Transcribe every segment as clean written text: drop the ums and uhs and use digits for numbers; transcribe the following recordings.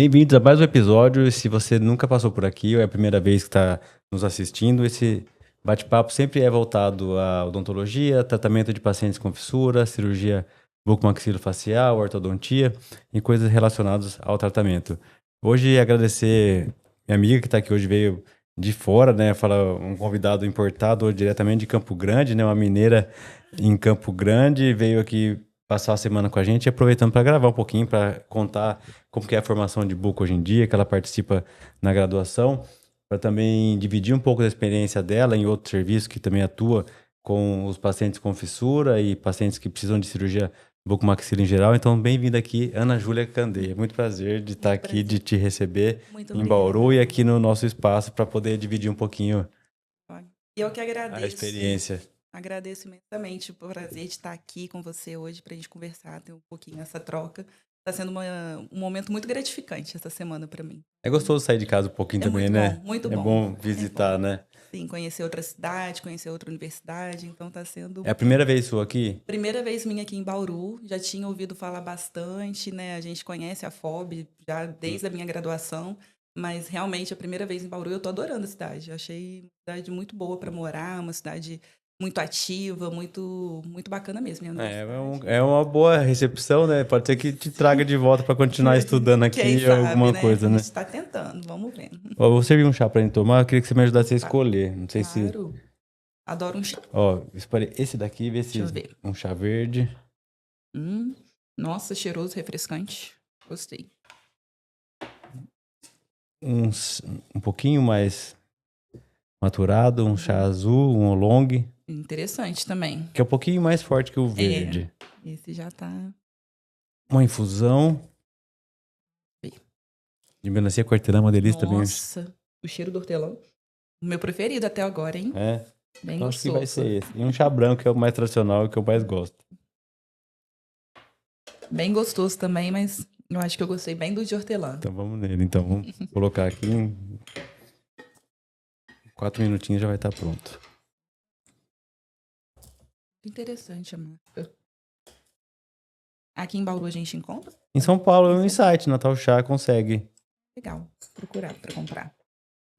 Bem-vindos a mais um episódio. Se você nunca passou por aqui ou é a primeira vez que está nos assistindo, esse bate-papo sempre é voltado à odontologia, tratamento de pacientes com fissura, cirurgia bucomaxilofacial, ortodontia e coisas relacionadas ao tratamento. Hoje, agradecer minha amiga que está aqui hoje, veio de fora, né? Fala um convidado importado diretamente de Campo Grande, né? Uma mineira em Campo Grande, veio aqui passar a semana com a gente, e aproveitando para gravar um pouquinho, para contar como que é a formação de buco hoje em dia, que ela participa na graduação, para também dividir um pouco da experiência dela em outro serviço que também atua com os pacientes com fissura e pacientes que precisam de cirurgia bucomaxila em geral. Então, bem-vinda aqui, Ana Júlia Candeia. Muito prazer de estar aqui, de te receber Muito em obrigada. Bauru e aqui no nosso espaço para poder dividir um pouquinho Eu que a agradeço. experiência. Agradeço imensamente o prazer de estar aqui com você hoje para a gente conversar, ter um pouquinho essa troca. Está sendo um momento muito gratificante essa semana para mim. É gostoso sair de casa um pouquinho É também, muito né? bom, muito É bom. bom visitar, É bom. né? Sim, conhecer outra cidade, conhecer outra universidade, então está sendo É a primeira vez sua aqui? primeira vez minha aqui em Bauru. Já tinha ouvido falar bastante, né? A gente conhece a FOB já desde a minha graduação, mas realmente a primeira vez em Bauru eu tô adorando a cidade. Achei uma cidade muito boa para morar, uma cidade muito ativa, muito bacana mesmo. Minha universidade. É uma boa recepção, né? Pode ser que te traga de volta para continuar estudando Quem aqui sabe, alguma né? coisa, A gente né? está tentando, vamos ver. Ó, vou servir um chá para gente tomar. Eu queria que você me ajudasse a escolher. Não sei se. Claro. Adoro um chá. Ó, escolhi esse daqui, vê Deixa se eu ver. um chá verde. Nossa, cheiroso, refrescante. Gostei. Um, um pouquinho mais maturado, um chá azul, um oolong, Interessante também. que é um pouquinho mais forte que o verde. Esse já tá. Uma infusão de melancia com hortelã, uma delícia também. Nossa, o cheiro do hortelã. O meu preferido até agora, hein? É, Bem então acho que gostoso. vai ser esse. E um chá branco, que é o mais tradicional e que eu mais gosto. Bem gostoso também, mas eu acho que eu gostei bem do de hortelã. Então vamos nele. Então vamos colocar aqui. Em 4 minutinhos já vai estar pronto. Interessante a marca. Aqui em Bauru a gente encontra? Em São Paulo é um insight, Natal Chá consegue. Legal. Procurar para comprar.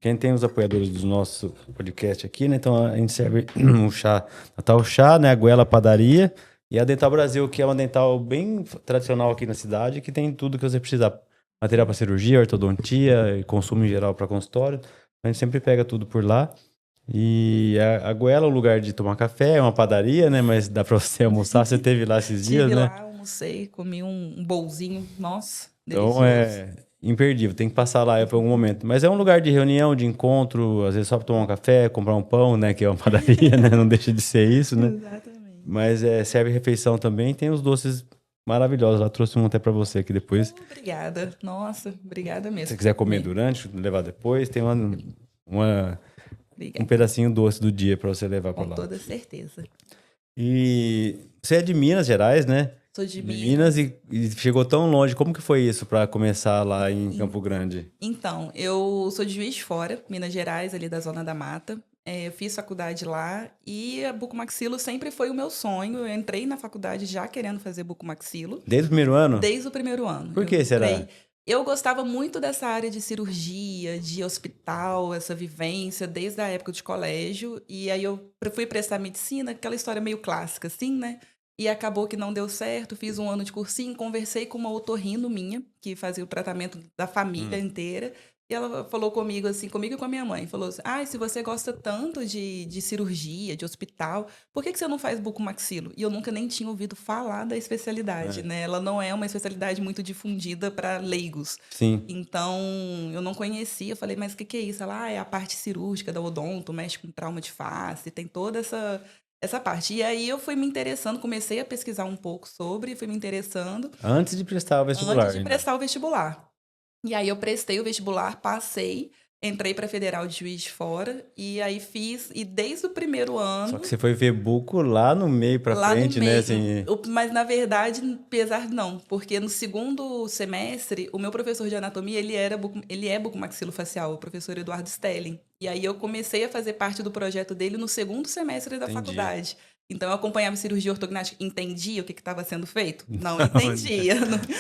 Quem tem os apoiadores do nosso podcast aqui, né? Então a gente serve o chá Natal Chá, né? A Goela Padaria e a Dental Brasil, que é uma dental bem tradicional aqui na cidade, que tem tudo que você precisar. Material para cirurgia, ortodontia e consumo em geral para consultório. A gente sempre pega tudo por lá. E a Goela é um lugar de tomar café, é uma padaria, né? Mas dá para você almoçar. Você esteve lá esses dias, Estive né? lá, almocei, comi um bolzinho. Nossa, Então delicioso. é imperdível, tem que passar lá por algum momento. Mas é um lugar de reunião, de encontro, às vezes só para tomar um café, comprar um pão, né? Que é uma padaria, né? Não deixa de ser isso, né? Exatamente. Mas serve refeição também. Tem os doces maravilhosos lá. Trouxe um até para você aqui depois. Obrigada. Nossa, obrigada mesmo. Se você quiser comer durante, levar depois, tem um pedacinho doce do dia para você levar para Com lá. toda certeza. E você é de Minas Gerais, né? Sou de Minas e chegou tão longe. Como que foi isso para começar lá em Campo Grande? Então, eu sou de Juiz de Fora, Minas Gerais, ali da Zona da Mata. Eu fiz faculdade lá e a bucomaxilo sempre foi o meu sonho. Eu entrei na faculdade já querendo fazer bucomaxilo. Desde o primeiro ano? Desde o primeiro ano. Por que será? Eu gostava muito dessa área de cirurgia, de hospital, essa vivência, desde a época de colégio. E aí eu fui prestar medicina, aquela história meio clássica, assim, né? E acabou que não deu certo, fiz um ano de cursinho, conversei com uma otorrino minha, que fazia o tratamento da família inteira. E ela falou comigo, assim, comigo e com a minha mãe, falou assim, se você gosta tanto de cirurgia, de hospital, por que você não faz bucomaxilo? E eu nunca nem tinha ouvido falar da especialidade, né? Ela não é uma especialidade muito difundida para leigos. Sim. Então, eu não conhecia, eu falei, mas o que é isso? Ela, é a parte cirúrgica da odonto, mexe com trauma de face, tem toda essa parte. E aí eu fui me interessando, comecei a pesquisar um pouco sobre, fui me interessando. Antes de prestar o vestibular. Antes de prestar o vestibular. E aí eu prestei o vestibular, passei, entrei para Federal de Juiz de Fora e aí fiz, e desde o primeiro ano... Só que você foi ver buco lá no meio pra lá frente, no meio, né? Assim... Mas na verdade, apesar de não, porque no segundo semestre, o meu professor de anatomia, ele é bucomaxilofacial, o professor Eduardo Stelling. E aí eu comecei a fazer parte do projeto dele no segundo semestre da faculdade. Então, eu acompanhava cirurgia ortognática, entendia o que estava sendo feito? Não entendia.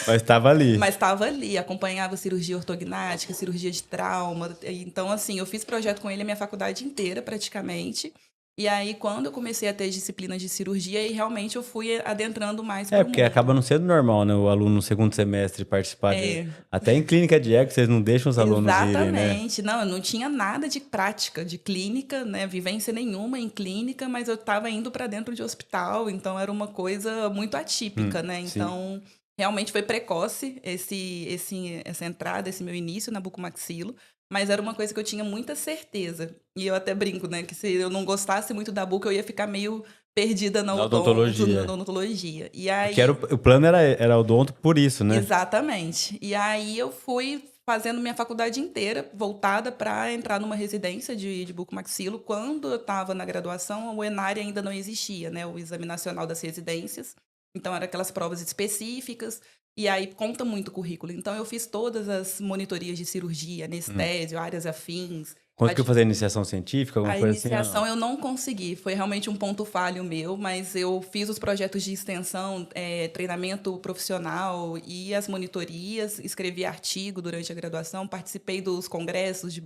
Mas estava ali. Mas estava ali, acompanhava cirurgia ortognática, cirurgia de trauma. Então, assim, eu fiz projeto com ele a minha faculdade inteira, praticamente. E aí, quando eu comecei a ter disciplinas de cirurgia, aí realmente eu fui adentrando mais para o Porque mundo. acaba não sendo normal, né? O aluno no segundo semestre participar de... Até em clínica de eco, vocês não deixam os alunos irem, né? Exatamente. Não, eu não tinha nada de prática, de clínica, né? Vivência nenhuma em clínica, mas eu estava indo para dentro de hospital, então era uma coisa muito atípica, né? Então, realmente foi precoce essa entrada, esse meu início na bucomaxilo, mas era uma coisa que eu tinha muita certeza. E eu até brinco, né? Que se eu não gostasse muito da buca, eu ia ficar meio perdida na odontologia. E aí, porque o plano era odonto por isso, né? Exatamente. E aí eu fui fazendo minha faculdade inteira voltada para entrar numa residência de bucomaxilo. Quando eu estava na graduação, o ENARE ainda não existia, né? O Exame Nacional das Residências. Então, eram aquelas provas específicas. E aí, conta muito o currículo. Então, eu fiz todas as monitorias de cirurgia, anestésio, áreas afins. Conseguiu fazer iniciação científica, alguma coisa assim? A iniciação eu não consegui, foi realmente um ponto falho meu, mas eu fiz os projetos de extensão, treinamento profissional e as monitorias, escrevi artigo durante a graduação, participei dos congressos,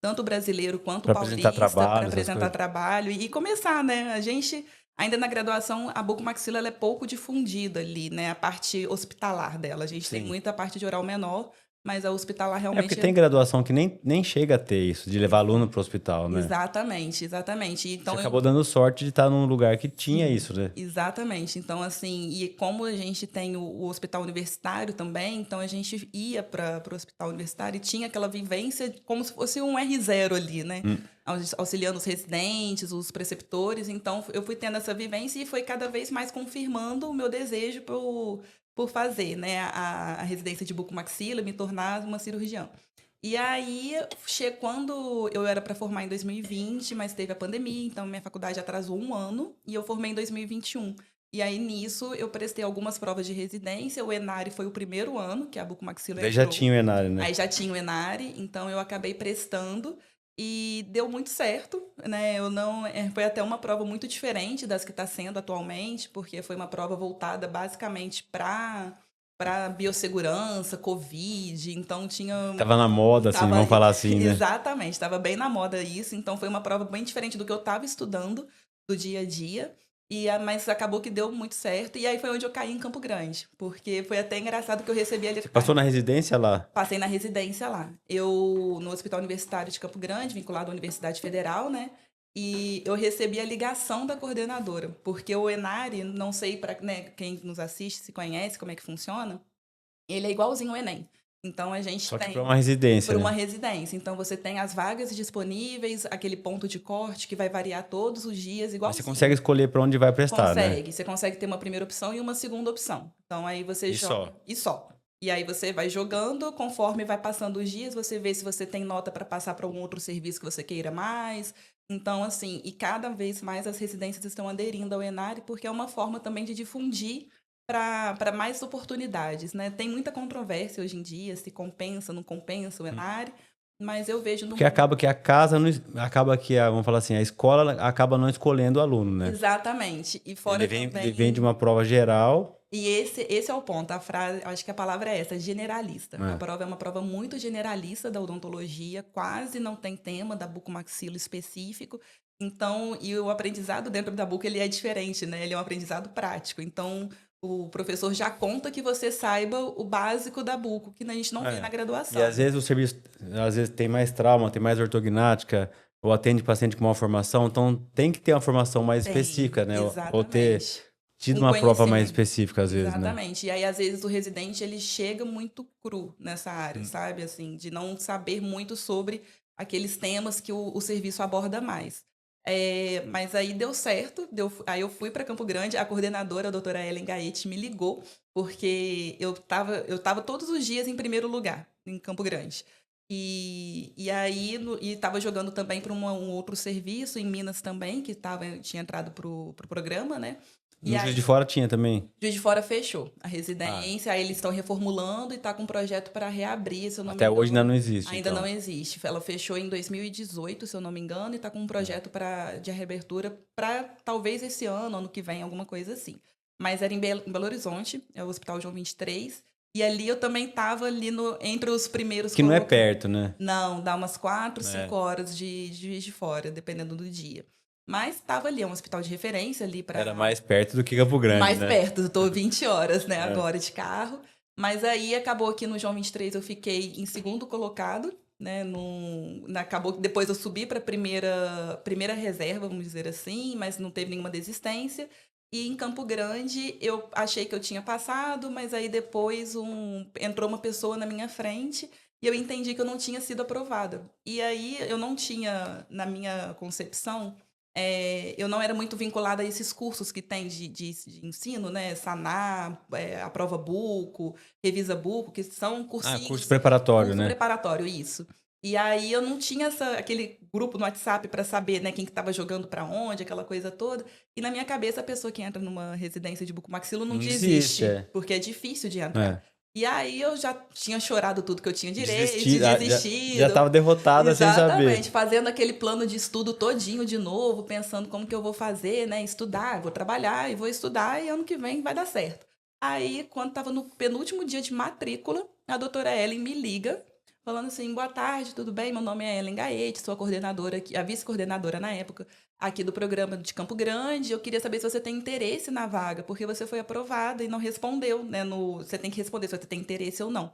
tanto brasileiro quanto paulista, para apresentar trabalho e começar, né? A gente, ainda na graduação, a bucomaxila ela é pouco difundida ali, né? A parte hospitalar dela, a gente tem muita parte de oral menor, mas a hospitalar realmente... porque tem graduação que nem chega a ter isso, de levar aluno para o hospital, né? Exatamente. Então, você acabou dando sorte de estar num lugar que tinha isso, né? Exatamente. Então, assim, e como a gente tem o hospital universitário também, então a gente ia para o hospital universitário e tinha aquela vivência como se fosse um R0 ali, né? Auxiliando os residentes, os preceptores. Então, eu fui tendo essa vivência e foi cada vez mais confirmando o meu desejo por fazer, né, a residência de bucomaxila, me tornar uma cirurgiã. E aí, quando eu era para formar em 2020, mas teve a pandemia, então minha faculdade atrasou 1 ano e eu formei em 2021. E aí, nisso, eu prestei algumas provas de residência. O ENARE foi o primeiro ano que a bucomaxila entrou. Aí já tinha o ENARE, né? Aí já tinha o ENARE, então eu acabei prestando e deu muito certo, né? Foi até uma prova muito diferente das que está sendo atualmente, porque foi uma prova voltada basicamente para biossegurança, Covid, então tinha... Tava na moda, assim, vamos falar assim, né? Exatamente, estava bem na moda isso, então foi uma prova bem diferente do que eu estava estudando do dia a dia, mas acabou que deu muito certo, e aí foi onde eu caí em Campo Grande, porque foi até engraçado que eu recebi ali... Você passou na residência lá? Passei na residência lá. No Hospital Universitário de Campo Grande, vinculado à Universidade Federal, né? E eu recebi a ligação da coordenadora, porque o ENARE, não sei para quem nos assiste, se conhece como é que funciona, ele é igualzinho ao Enem. Então, a gente Só que para uma residência, para uma residência. Então, você tem as vagas disponíveis, aquele ponto de corte que vai variar todos os dias, igual. Mas você consegue escolher para onde vai prestar, né? Consegue. Você consegue ter uma primeira opção e uma segunda opção. Então, aí você joga... E só. E aí você vai jogando, conforme vai passando os dias, você vê se você tem nota para passar para algum outro serviço que você queira mais. Então, assim, e cada vez mais as residências estão aderindo ao ENARE, porque é uma forma também de difundir para mais oportunidades, né? Tem muita controvérsia hoje em dia, se compensa, não compensa o ENARE, mas eu vejo... Porque acaba que a casa, vamos falar assim, a escola acaba não escolhendo o aluno, né? Exatamente. E fora ele vem de uma prova geral... E esse é o ponto, a frase, acho que a palavra é essa, generalista. A prova é uma prova muito generalista da odontologia, quase não tem tema da bucomaxilo específico. Então, e o aprendizado dentro da buco, ele é diferente, né? Ele é um aprendizado prático. Então, o professor já conta que você saiba o básico da buco, que a gente não vê na graduação. E às vezes o serviço, tem mais trauma, tem mais ortognática, ou atende paciente com uma formação, então tem que ter uma formação mais específica, né? Exatamente. Ou ter tido uma prova mais específica, às vezes, Exatamente. Né? E aí, às vezes, o residente, ele chega muito cru nessa área, sabe? Assim, de não saber muito sobre aqueles temas que o serviço aborda mais. Mas aí deu certo, aí eu fui para Campo Grande, a coordenadora, a doutora Ellen Gaete, me ligou, porque eu tava todos os dias em primeiro lugar, em Campo Grande. E aí estava jogando também para um outro serviço em Minas também, que tinha entrado para o programa, né? E No Juiz aí, de Fora tinha também? Juiz de Fora fechou a Ah, residência, aí eles estão reformulando e está com um projeto para reabrir, se eu não me até hoje ainda engano. não existe, Ainda não então. existe. Ela fechou em 2018, se eu não me engano, e está com um É. projeto de reabertura para talvez esse ano, ano que vem, alguma coisa assim. Mas era em Belo Horizonte, é o Hospital João 23. E ali eu também estava ali entre os primeiros Que não é colocados. perto, né? Não, dá umas 4, 5 É. horas de Juiz de Fora, dependendo do dia. Mas estava ali, é um hospital de referência ali Era para mais perto do que Campo Grande, mais né? perto, eu tô 20 horas, né, É. agora de carro. Mas aí acabou que no João 23 eu fiquei em segundo colocado, né? Acabou que depois eu subi para primeira reserva, vamos dizer assim, mas não teve nenhuma desistência. E em Campo Grande eu achei que eu tinha passado, mas aí depois entrou uma pessoa na minha frente e eu entendi que eu não tinha sido aprovada. E aí eu não tinha, na minha concepção, eu não era muito vinculada a esses cursos que tem de ensino, né? Sanar, a prova Buco, Revisa Buco, que são Ah, curso cursinhos, preparatório, curso né? preparatório, isso. E aí eu não tinha aquele grupo no WhatsApp para saber, né, quem que estava jogando para onde, aquela coisa toda. E na minha cabeça, a pessoa que entra numa residência de bucomaxilo não Não desiste, desiste, é. porque é difícil de entrar. É. E aí eu já tinha chorado tudo que eu tinha direito, Desistir, já desistido. tava derrotada sem Exatamente, saber. fazendo aquele plano de estudo todinho de novo, pensando como que eu vou fazer, né? Estudar, vou trabalhar e vou estudar e ano que vem vai dar certo. Aí, quando estava no penúltimo dia de matrícula, a doutora Ellen me liga, falando assim: boa tarde, tudo bem? Meu nome é Ellen Gaete, sou a coordenadora, a vice-coordenadora na época, aqui do programa de Campo Grande. Eu queria saber se você tem interesse na vaga, porque você foi aprovada e não respondeu, né? Você tem que responder se você tem interesse ou não.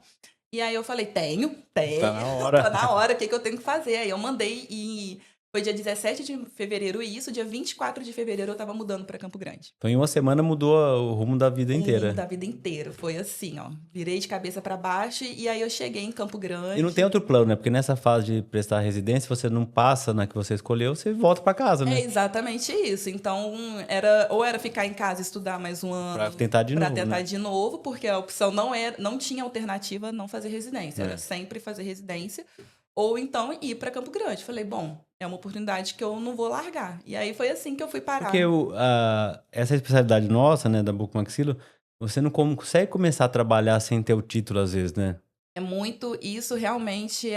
E aí eu falei, tenho, Tá tenho, na tá hora. na hora, o que que eu tenho que fazer? Aí eu mandei e foi dia 17 de fevereiro isso, dia 24 de fevereiro eu tava mudando para Campo Grande. Então, em uma semana mudou o rumo da vida O rumo inteira. da vida inteira, foi assim, ó, virei de cabeça para baixo e aí eu cheguei em Campo E não tem Grande. outro plano, né? Porque nessa fase de prestar residência, você não passa na que você escolheu, você volta pra casa, É né? exatamente isso. Então, era ficar em casa e estudar mais um Pra ano tentar de para novo, tentar né? de novo, porque a opção não tinha alternativa não fazer residência, era É. sempre fazer residência ou então ir para Campo Grande. Falei, bom, é uma oportunidade que eu não vou largar. E aí foi assim que eu fui Porque parar. essa especialidade nossa, né, da bucomaxilo, você não consegue começar a trabalhar sem ter o título, às vezes, né? É muito, isso realmente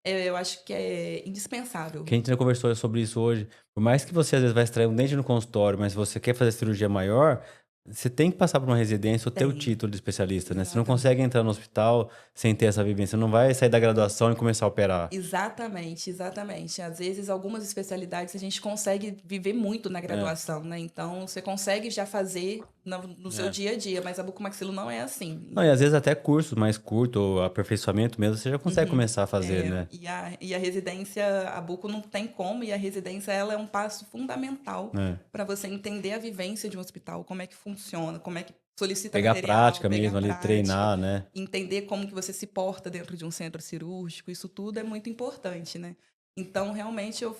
eu acho que é indispensável. Que a gente já conversou sobre isso hoje. Por mais que você, às vezes, vai extrair um dente no consultório, mas você quer fazer cirurgia maior, você tem que passar por uma residência ou ter o Tem, título de especialista, né? Você não exatamente. consegue entrar no hospital sem ter essa vivência. Você não vai sair da graduação e começar a operar. Exatamente, exatamente. Às vezes, algumas especialidades a gente consegue viver muito na É, graduação, né? Então, você consegue já fazer no seu é. dia a dia, mas a bucomaxilo não é assim. Não, e às vezes até curso mais curto, ou aperfeiçoamento mesmo, você já consegue Uhum. começar a fazer, né? E a residência, a buco não tem como, e a residência ela é um passo fundamental É. para você entender a vivência de um hospital, como é que funciona, como é que solicita Pegar a material, prática pegar mesmo ali, prática, treinar, né? entender como que você se porta dentro de um centro cirúrgico, isso tudo é muito importante, né? Então, realmente, eu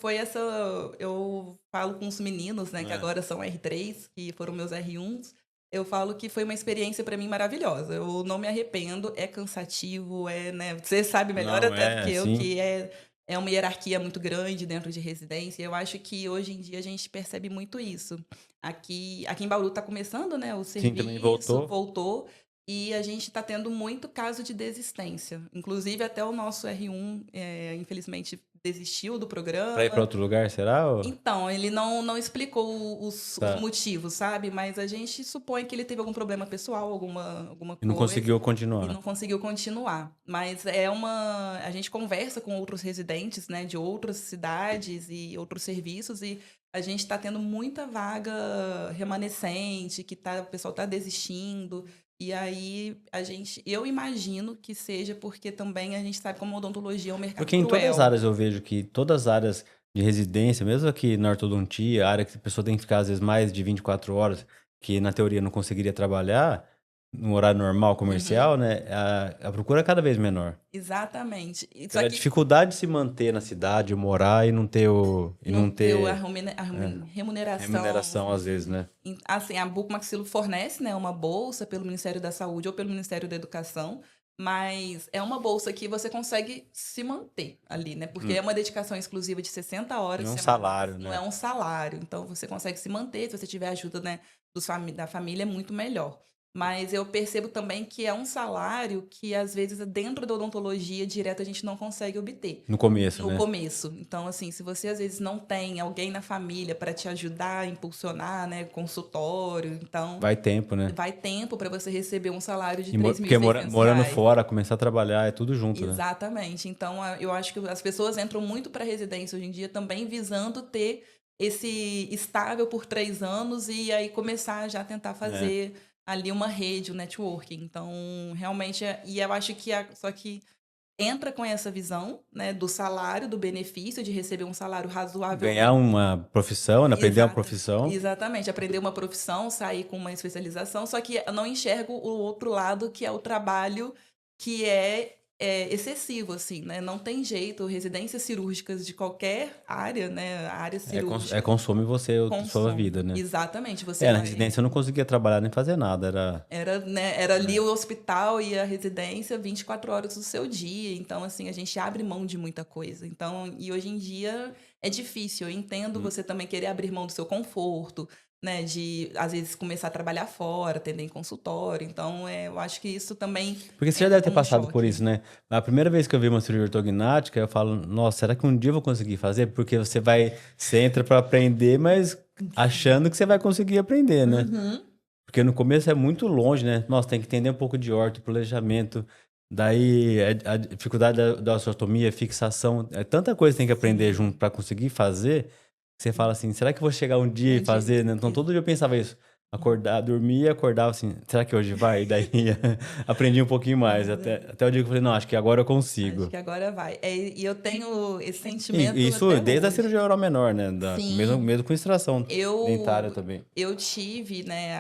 falo com os meninos, né, que É. agora são R3, que foram meus R1s, eu falo que foi uma experiência para mim maravilhosa. Eu não me arrependo, é cansativo, né, você sabe melhor Não, até do é que eu assim. que é uma hierarquia muito grande dentro de residência. Eu acho que hoje em dia a gente percebe muito isso. Aqui em Bauru está começando, né, o Sim, também serviço, voltou. voltou, e a gente está tendo muito caso de desistência. Inclusive, até o nosso R1, infelizmente, desistiu do Pra ir pra programa. outro lugar, será? Então, ele não explicou os Tá. motivos, sabe? Mas a gente supõe que ele teve algum problema pessoal, alguma E não coisa, conseguiu e continuar. não conseguiu continuar. Mas a gente conversa com outros residentes, né, de outras cidades e outros serviços, e a gente está tendo muita vaga remanescente, o pessoal está desistindo. E aí eu imagino que seja porque também a gente sabe como a odontologia é um mercado Porque em todas as cruel. áreas eu vejo que todas as áreas de residência, mesmo aqui na ortodontia, a área que a pessoa tem que ficar às vezes mais de 24 horas, que na teoria não conseguiria trabalhar no horário normal Uhum. comercial, né? A procura é cada vez menor. Exatamente. Só Pela que dificuldade de se manter na cidade, morar e não ter e não não ter ter a remuneração. remuneração às vezes, né? Assim, a Bucomaxilo fornece, né, uma bolsa pelo Ministério da Saúde ou pelo Ministério da Educação Mas é uma bolsa que você consegue se manter ali, né? Porque é uma dedicação exclusiva de 60 horas Não é um semanais, salário, não é né? um salário. Então você consegue se manter, se você tiver ajuda, né, da família, é muito melhor. Mas eu percebo também que é um salário que, às vezes, dentro da odontologia direta, a gente não consegue obter No começo, no né? começo. Então, assim, se você às vezes não tem alguém na família para te ajudar, impulsionar, né, consultório, então Vai tempo, né? vai tempo para você receber um salário de E três mil e porque seiscentos morando reais. fora, começar a trabalhar, é tudo junto, né? Exatamente. Então, eu acho que as pessoas entram muito para residência hoje em dia também visando ter esse estável por 3 anos e aí começar já a tentar É. fazer ali uma rede, um networking. Então, realmente, e eu acho que só que entra com essa visão, né, do salário, do benefício de receber um salário Ganhar razoavelmente. uma profissão, né? Aprender uma Exata, profissão. exatamente, aprender uma profissão, sair com uma especialização, só que eu não enxergo o outro lado, que é o trabalho que é excessivo, assim, né? Não tem jeito, residências cirúrgicas de qualquer área, né? A área cirúrgica Consome você, sua vida, consome. né? Exatamente, você É, na vai. residência eu não conseguia trabalhar nem fazer nada. Era, né, era ali É. o hospital e a residência 24 horas do seu dia. Então, assim, a gente abre mão de muita coisa. Então, e hoje em dia é difícil. Eu entendo Hum. você também querer abrir mão do seu conforto, né? De, às vezes, começar a trabalhar fora, atender em consultório. Então, eu acho que isso também Porque você já entra deve ter como um passado por choque. isso, né? A primeira vez que eu vi uma cirurgia ortognática, eu falo, nossa, será que um dia eu vou conseguir fazer? Porque você entra para aprender, mas Sim. achando que você vai conseguir aprender, né? Uhum. Porque no começo é muito longe, né? Nossa, tem que entender um pouco de orto, planejamento. Daí a dificuldade da osteotomia, fixação, é tanta coisa que tem que aprender junto Sim. para conseguir fazer. Que você fala assim, será que eu vou chegar um dia e Um dia. fazer, né? Então todo dia eu pensava isso. Acordar, dormia, acordava assim, será que hoje vai? E daí aprendi um pouquinho mais. Até o dia que eu falei, não, acho que agora eu Acho consigo. que agora vai. E eu tenho esse E sentimento isso até desde a hoje. cirurgia oral menor, né? Mesmo, Sim, mesmo com extração dentária Eu, também. eu tive, né,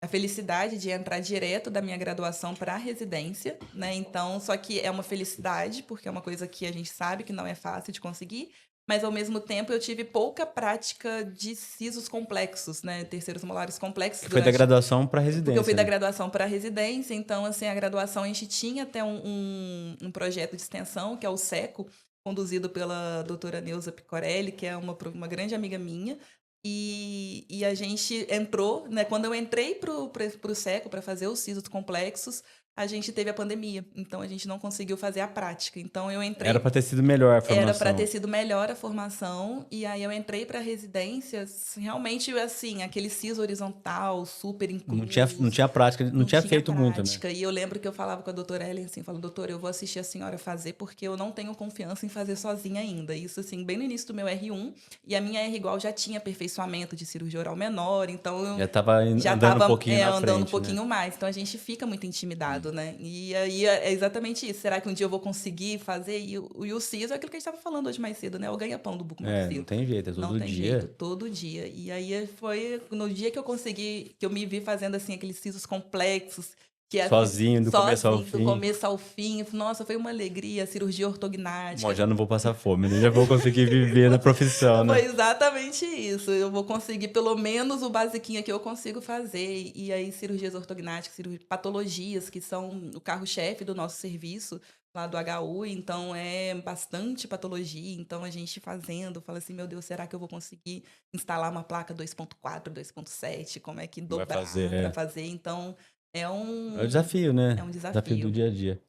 a felicidade de entrar direto da minha graduação para a residência, né? Então, só que é uma felicidade, porque é uma coisa que a gente sabe que não é fácil de conseguir, mas ao mesmo tempo eu tive pouca prática de sisos complexos, né? Terceiros molares complexos Que foi da graduação para porque eu fui residência, da né? graduação para a residência, então, assim, a graduação a gente tinha até um projeto de extensão, que é o SECO, conduzido pela doutora Neuza Picorelli, que é uma grande amiga minha, e a gente entrou, né, quando eu entrei pro SECO para fazer os sisos complexos, a gente teve a pandemia, então a gente não conseguiu fazer a prática. Então eu Era para entrei ter sido melhor a era para ter formação. sido melhor a formação, e aí eu entrei para residências, realmente assim, aquele siso horizontal, super Não incluso, tinha prática, não não tinha tinha feito muito, né? prática. E eu lembro que eu falava com a doutora Ellen assim, falando, doutora, eu vou assistir a senhora fazer porque eu não tenho confiança em fazer sozinha ainda. Isso assim, bem no início do meu R1, e a minha R igual já tinha aperfeiçoamento de cirurgia oral menor, então eu Já tava já andando um estava pouquinho na andando um frente, né? pouquinho mais, então a gente fica muito intimidado, né? E aí é exatamente isso. Será que um dia eu vou conseguir fazer? E o siso é aquilo que a gente estava falando hoje mais cedo, né? É o ganha-pão do É, não bucomaxilo. tem jeito, é Não todo tem jeito, dia. todo dia. E aí foi no dia que eu consegui, que eu me vi fazendo assim aqueles sisos complexos, que é assim, Sozinho, do começo ao sozinho, do fim. começo ao fim. Nossa, foi uma alegria, a cirurgia Bom, ortognática. já não vou passar fome, né? Já vou conseguir viver na profissão, Foi né? exatamente isso. Eu vou conseguir pelo menos o basiquinho que eu consigo fazer. E aí, cirurgias ortognáticas, patologias, que são o carro-chefe do nosso serviço lá do HU. Então, é bastante patologia. Então, a gente fazendo, fala assim, meu Deus, será que eu vou conseguir instalar uma placa 2.4, 2.7? Como é que Vai fazer, dobrar para é. fazer? Então, É o desafio, é né? um Desafio do desafio. dia a dia.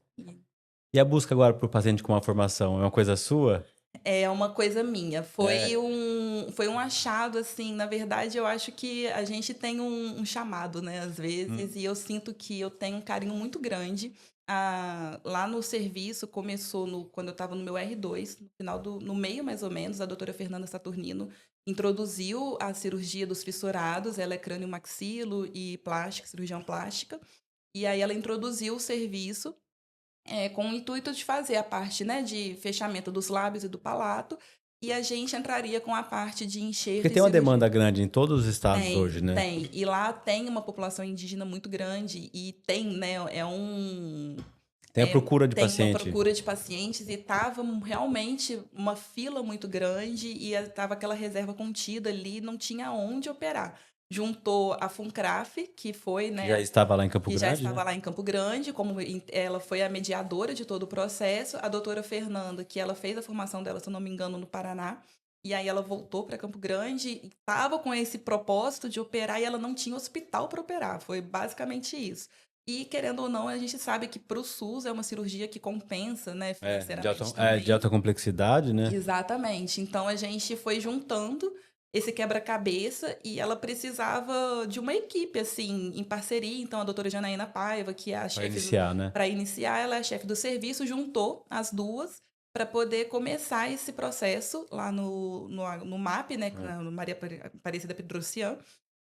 E a busca agora por paciente com uma formação é uma coisa sua? É uma coisa minha. Foi É. um achado, assim. Na verdade, eu acho que a gente tem um chamado, né, às vezes, Hum. e eu sinto que eu tenho um carinho muito grande. Lá no serviço, começou quando eu estava no meu R2, no meio mais ou menos, a doutora Fernanda Saturnino introduziu a cirurgia dos fissurados, ela é crânio-maxilo e plástica, cirurgião plástica, e aí ela introduziu o serviço com o intuito de fazer a parte, né, de fechamento dos lábios e do palato, e a gente entraria com a parte de Porque enxerto e tem uma cirurgia. demanda grande em todos os estados Tem, hoje, né? tem. E lá tem uma população indígena muito grande e tem, né, Tem a procura de tem uma paciente. procura de pacientes e estava realmente uma fila muito grande e estava aquela reserva contida ali, não tinha onde operar. juntou a FUNCRAF, que foi, Que já né, estava lá em Campo que já Grande, estava né? lá em Campo Grande, ela foi a mediadora de todo o processo, a doutora Fernanda, que ela fez a formação dela, se eu não me engano, no Paraná, e aí ela voltou para Campo Grande e estava com esse propósito de operar e ela não tinha hospital para operar, foi basicamente isso. E, querendo ou não, a gente sabe que para o SUS é uma cirurgia que compensa, né, financeiramente De também. alta complexidade, né? Exatamente. Então a gente foi juntando esse quebra-cabeça e ela precisava de uma equipe, assim, em parceria. Então a doutora Janaína Paiva, que é a Para chefe iniciar, né? para iniciar, ela é a chefe do serviço, juntou as duas para poder começar esse processo lá no MAP, né, no Maria Aparecida Pedrocian.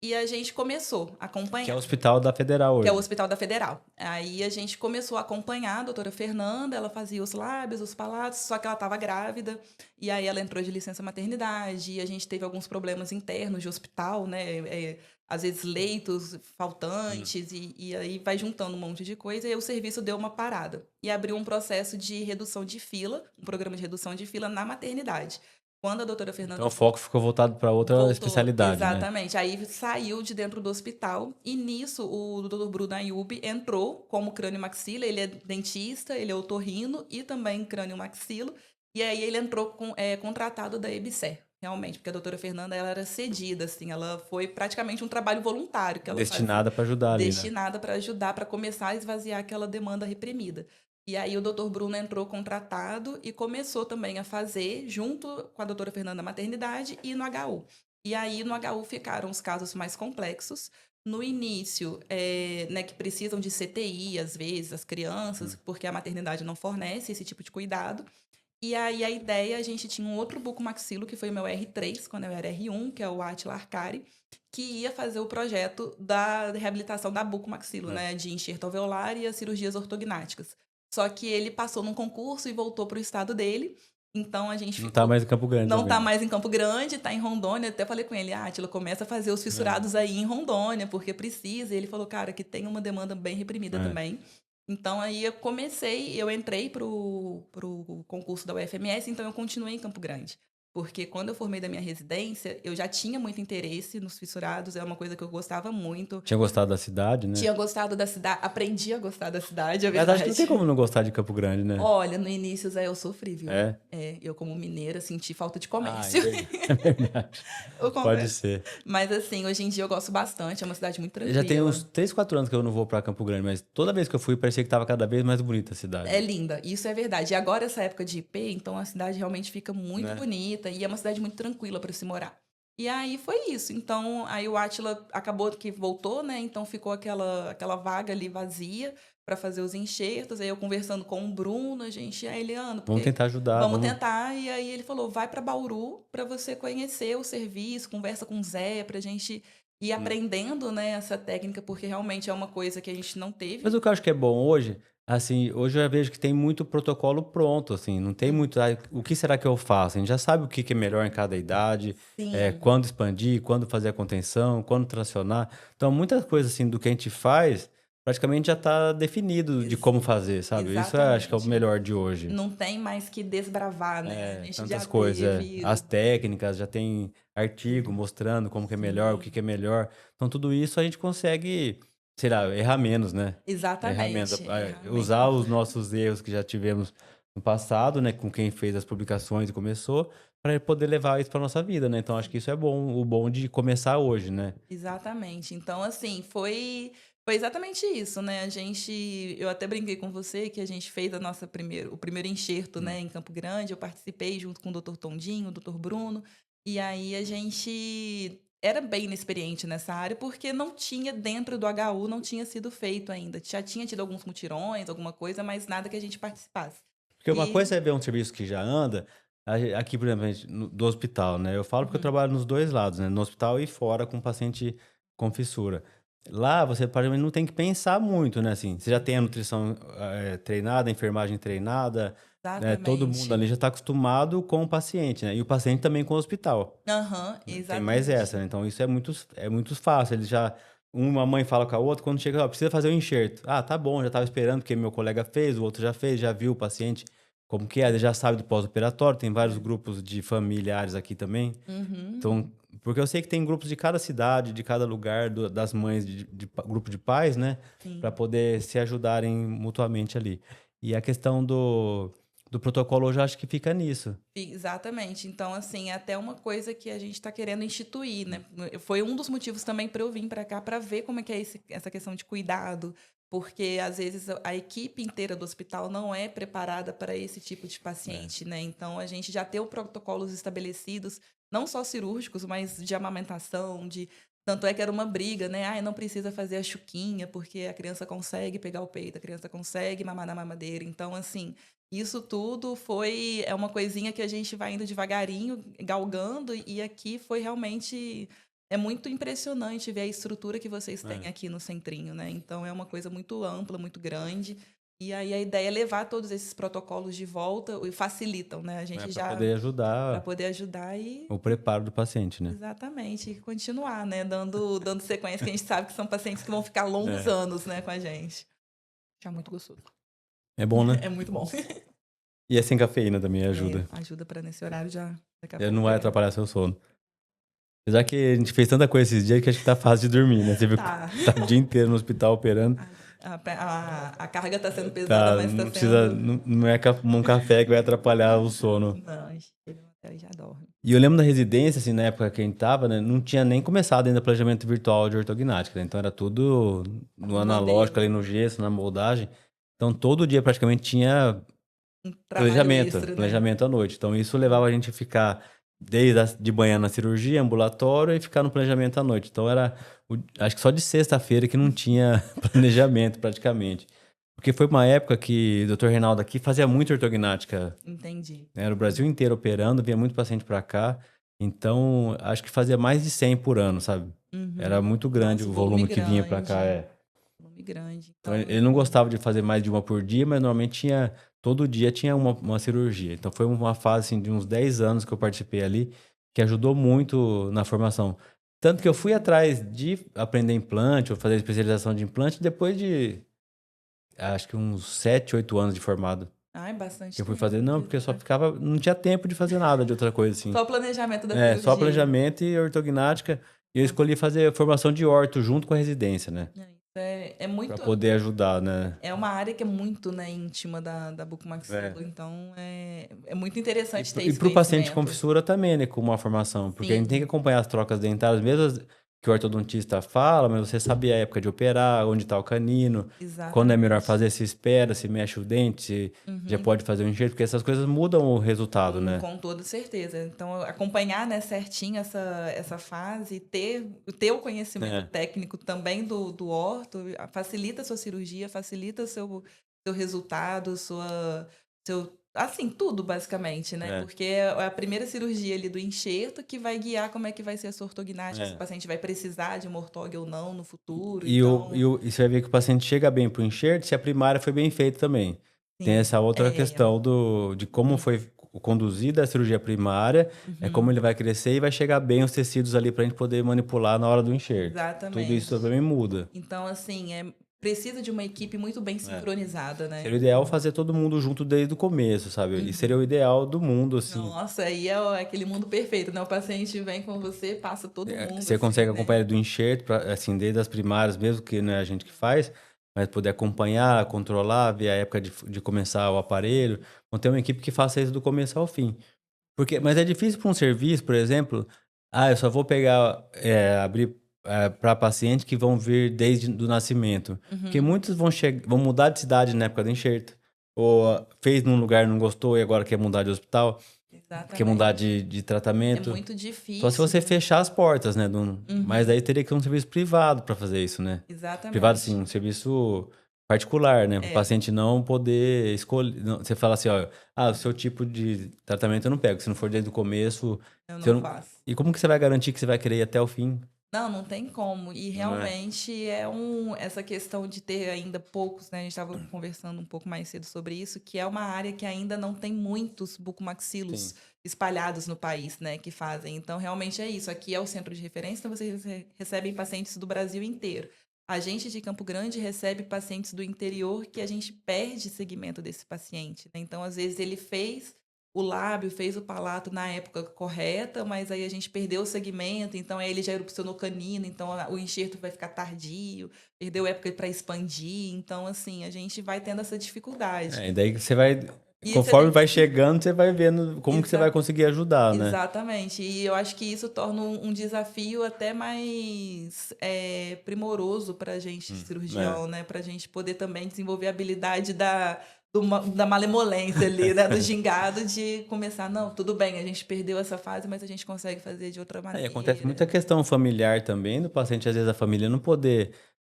E a gente começou a Que é o acompanhar, Hospital da Federal que é o hoje. Hospital da Federal. Aí a gente começou a acompanhar a doutora Fernanda, ela fazia os lábios, os palatos, só que ela estava grávida, e aí ela entrou de licença maternidade, e a gente teve alguns problemas internos de hospital, né? Às vezes leitos faltantes, e aí vai juntando um monte de coisa, e aí o serviço deu uma parada. E abriu um processo de redução de fila, um programa de redução de fila na maternidade. Quando a doutora Então Fernanda o foco ficou voltado para outra voltou, especialidade, né? exatamente. Aí saiu de dentro do hospital e nisso o Dr. Bruno Ayub entrou como crânio-maxila. Ele é dentista, ele é otorrino e também crânio-maxilo. E aí ele entrou contratado da EBSER, realmente, porque a doutora Fernanda ela era cedida, assim, ela foi praticamente um trabalho voluntário que ela fazia, Destinada para ajudar ali, né? destinada para ajudar, para começar a esvaziar aquela demanda reprimida. E aí o doutor Bruno entrou contratado e começou também a fazer, junto com a doutora Fernanda, a maternidade e no HU. E aí no HU ficaram os casos mais complexos. No início, né, que precisam de CTI, às vezes, as crianças, porque a maternidade não fornece esse tipo de cuidado. E aí a ideia, a gente tinha um outro bucomaxilo, que foi o meu R3, quando eu era R1, que é o Attila Arcari, que ia fazer o projeto da reabilitação da bucomaxilo, né, de enxerto alveolar e as cirurgias ortognáticas. Só que ele passou num concurso e voltou para o estado dele, então a gente Não tá ficou... mais em Campo Grande Não também. tá mais em Campo Grande, tá em Rondônia. Até falei com ele, Attila, começa a fazer os fissurados aí em Rondônia, porque precisa. E ele falou, cara, que tem uma demanda bem reprimida também. Então aí eu entrei pro concurso da UFMS, então eu continuei em Campo Grande. Porque quando eu formei da minha residência, eu já tinha muito interesse nos fissurados, é uma coisa que eu gostava muito. Tinha gostado da cidade, né? Tinha gostado da cidade, aprendi a gostar da cidade, é Mas acho que não tem verdade. como não gostar de Campo Grande, né? Olha, no início, Zé, eu sofri, viu? É? Eu como mineira senti falta de Ah, comércio. é verdade. Eu Pode confesso. ser. Mas assim, hoje em dia eu gosto bastante, é uma cidade muito Já tem uns tranquila. 3, 4 anos que eu não vou pra Campo Grande, mas toda vez que eu fui parecia que tava cada vez mais bonita a cidade. É linda, isso é verdade. E agora, essa época de IP, então a cidade realmente fica muito Né? bonita e é uma cidade muito tranquila para se morar. E aí foi isso. Então, aí o Átila acabou que voltou, né? Então ficou aquela vaga ali vazia para fazer os enxertos. Aí eu conversando com o Bruno, a gente, aí Eliano, Vamos porque tentar ajudar, vamos vamos. tentar. E aí ele falou: vai para Bauru para você conhecer o serviço, conversa com o Zé, pra gente ir aprendendo, né, essa técnica, porque realmente é uma coisa que a gente não teve. Mas o que eu acho que é bom hoje, assim, hoje eu vejo que tem muito protocolo pronto, assim, não tem muito. O que será que eu faço? A gente já sabe o que que é melhor em cada idade, Sim, quando expandir, quando fazer a contenção, quando tracionar. Então, muitas coisas assim do que a gente faz, praticamente já está definido de como fazer, sabe? Isso eu acho que é o exatamente. melhor de hoje. Não tem mais que desbravar, né? A gente já Tantas coisas, teve. as técnicas, já tem artigo mostrando como que é melhor, o que que é melhor. Então, tudo isso a gente consegue, sei lá, errar menos, né? Errar menos. Exatamente, Usar realmente. os nossos erros que já tivemos no passado, né? Com quem fez as publicações e começou, para poder levar isso para nossa vida, né? Então, acho que isso é bom, o bom de começar hoje, né? Exatamente. Então, assim, foi exatamente isso, né? Eu até brinquei com você que a gente fez o primeiro enxerto, né, em Campo Grande. Eu participei junto com o Dr. Tondinho, o Dr. Bruno, e aí a gente era bem inexperiente nessa área porque não tinha dentro do HU, não tinha sido feito ainda. Já tinha tido alguns mutirões, alguma coisa, mas nada que a gente participasse. Porque uma E coisa é ver um serviço que já anda, aqui, por exemplo, do hospital, né? Eu falo porque eu Uhum. trabalho nos dois lados, né? No hospital e fora com paciente com fissura. Lá, você praticamente não tem que pensar muito, né? Assim, você já tem a nutrição treinada, a enfermagem treinada, né? Todo mundo Exatamente. ali já está acostumado com o paciente, né? E o paciente também com o hospital. Aham, Tem mais essa, exatamente. né? Então, isso é muito fácil. Eles já... Uma mãe fala com a outra, quando chega, ó, precisa fazer o enxerto. Ah, tá bom, já estava esperando, porque meu colega fez, o outro já fez, já viu o paciente como que é, ele já sabe do pós-operatório, tem vários grupos de familiares aqui também. Uhum. Então, Porque eu sei que tem grupos de cada cidade, de cada lugar, das mães, grupo de pais, né? Sim. Para poder se ajudarem mutuamente ali. E a questão do protocolo, eu já acho que fica nisso. Exatamente. Então, assim, é até uma coisa que a gente está querendo instituir, né? Foi um dos motivos também para eu vir para cá, para ver como é que é essa questão de cuidado, porque às vezes a equipe inteira do hospital não é preparada para esse tipo de É. paciente, né? Então, a gente já tem protocolos estabelecidos, não só cirúrgicos, mas de amamentação, de tanto é que era uma briga, né? Ah, não precisa fazer a chuquinha, porque a criança consegue pegar o peito, a criança consegue mamar na mamadeira. Então, assim, isso tudo é uma coisinha que a gente vai indo devagarinho, galgando, e aqui foi realmente é muito impressionante ver a estrutura que vocês têm É. aqui no centrinho, né? Então é uma coisa muito ampla, muito grande. E aí a ideia é levar todos esses protocolos de volta e facilitam, né? A gente Para já poder para ajudar poder ajudar e o preparo do paciente, né? exatamente, e continuar, né? Dando sequência, que a gente sabe que são pacientes que vão ficar longos É. anos, né, com a gente. É muito gostoso. É bom, né? É muito bom. E é sem cafeína também É, ajuda. ajuda para nesse horário já, daqui a Não pouco vai atrapalhar seu sono. Apesar que a gente fez tanta coisa esses dias que acho que tá fácil de dormir, né? Você viu que Tá. tá o dia inteiro no hospital operando. A carga tá sendo pesada, Tá, mas tá não precisa. sendo. Não é um café que vai atrapalhar o sono. Não, chega até já dorme. E eu lembro da residência, assim, na época que a gente tava, né? Não tinha nem começado ainda o planejamento virtual de ortognática, né? Então era tudo no No analógico, madeiro. ali no gesso, na moldagem. Então todo dia praticamente tinha Um trabalho extra, né? planejamento à noite. Então isso levava a gente a ficar de manhã na cirurgia, ambulatório, e ficar no planejamento à noite. Então acho que só de sexta-feira que não tinha planejamento praticamente. Porque foi uma época que o doutor Reinaldo aqui fazia muito ortognática, Entendi. né? Era o Brasil inteiro operando, vinha muito paciente para cá. Então acho que fazia mais de 100 por ano, sabe? Era Uhum. muito grande Nossa, o o volume volume que vinha para cá. grande. Volume grande. Então, Então, ele não gostava de fazer mais de uma por dia, mas normalmente todo dia tinha uma cirurgia. Então foi uma fase assim, de uns 10 anos que eu participei ali, que ajudou muito na formação. Tanto que eu fui atrás de aprender implante, ou fazer especialização de implante, depois de acho que uns 7, 8 anos de formado. ai, bastante Eu fui tempo. fazer, não, porque eu só ficava, não tinha tempo de fazer nada de outra coisa assim. Só o planejamento da É, só cirurgia. planejamento e ortognática. E eu escolhi fazer formação de orto junto com a residência, né? É Pra muito. poder ajudar, né? É uma área que é muito, né, íntima da É. bucomaxilo, então é muito interessante ter E esse para o paciente com conhecimento. fissura também, né, com uma formação, porque a gente tem que Sim, acompanhar as trocas dentárias, mesmo que o ortodontista fala, mas você sabe a época de operar, onde está o canino, quando é melhor exatamente. fazer, se espera, se mexe o dente, se já Uhum, pode fazer o enxerto, porque essas coisas mudam o resultado, né? com toda certeza. Então, acompanhar, né, certinho essa fase, ter o conhecimento É, técnico também do orto, facilita a sua cirurgia, facilita seu resultado, assim, tudo basicamente, né? é, Porque é a primeira cirurgia ali do enxerto que vai guiar como é que vai ser a sua ortognática, se o é. paciente vai precisar de uma ortog ou não no futuro. E Então, e você vai ver que o paciente chega bem para o enxerto se a primária foi bem feita também. Tem sim, essa outra é. questão de como foi conduzida a cirurgia primária, é como Uhum, ele vai crescer e vai chegar bem os tecidos ali para a gente poder manipular na hora do enxerto. Tudo isso exatamente. também muda. Então, assim, precisa de uma equipe muito bem É. sincronizada, né? Seria o ideal fazer todo mundo junto desde o começo, sabe? E seria o Uhum. ideal do mundo, assim. Nossa, aí aquele mundo perfeito, né? O paciente vem com você, passa todo mundo, Você assim, consegue né? acompanhar do enxerto, assim, desde as primárias, mesmo que não é a gente que faz, mas poder acompanhar, controlar, ver a época de começar o aparelho. Então, ter uma equipe que faça isso do começo ao fim. Mas é difícil para um serviço, por exemplo, eu só vou pegar, abrir para pacientes que vão vir desde do nascimento. Porque Uhum, muitos vão mudar de cidade na época do enxerto. Ou fez num lugar, não gostou e agora quer mudar de hospital, quer mudar exatamente. de É tratamento. muito Só se você difícil. fechar as portas, né? Mas Uhum, daí teria que ser um serviço privado para fazer isso, né? Privado, sim, exatamente. um serviço particular, né? Para o É, paciente não poder escolher. Você fala assim, ó, o seu tipo de tratamento eu não pego. Se não for desde o começo, eu se eu não não... faço. E como que você vai garantir que você vai querer ir até o fim? Não, não tem como. E Não é? realmente essa questão de ter ainda poucos, né? A gente estava conversando um pouco mais cedo sobre isso, que é uma área que ainda não tem muitos bucomaxilos Sim. espalhados no país, né? Que fazem. Então, realmente é isso. Aqui é o centro de referência, então vocês recebem pacientes do Brasil inteiro. A gente de Campo Grande recebe pacientes do interior que a gente perde segmento desse paciente, né? Então, às vezes, ele fez o lábio, fez o palato na época correta, mas aí a gente perdeu o segmento, então aí ele já erupcionou canino, então o enxerto vai ficar tardio, perdeu época para expandir, então assim, a gente vai tendo essa dificuldade. E daí você vai, E você conforme tem que vai se... chegando, você vai vendo como que você vai conseguir ajudar, né? Exatamente. E eu acho que isso torna um desafio até mais primoroso para a gente, É. cirurgião, né? Para a gente poder também desenvolver a habilidade da malemolência ali, né? Do gingado de começar, não, tudo bem, a gente perdeu essa fase, mas a gente consegue fazer de outra E acontece maneira. muita questão familiar também do paciente, às vezes a família não poder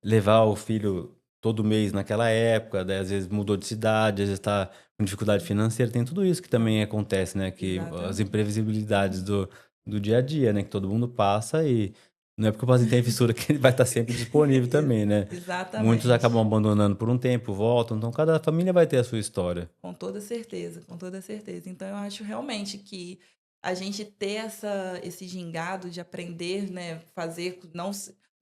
levar o filho todo mês naquela época, daí às vezes mudou de cidade, às vezes está com dificuldade financeira, tem tudo isso que também acontece, né? Que as Exatamente. imprevisibilidades do dia a dia, né? Que todo mundo passa e não é porque o paciente tem fissura que ele vai estar sempre disponível também, né? Muitos acabam Exatamente. abandonando por um tempo, voltam, então cada família vai ter a sua história. Com toda certeza, com toda certeza. Então eu acho realmente que a gente ter esse gingado de aprender, né, fazer, não,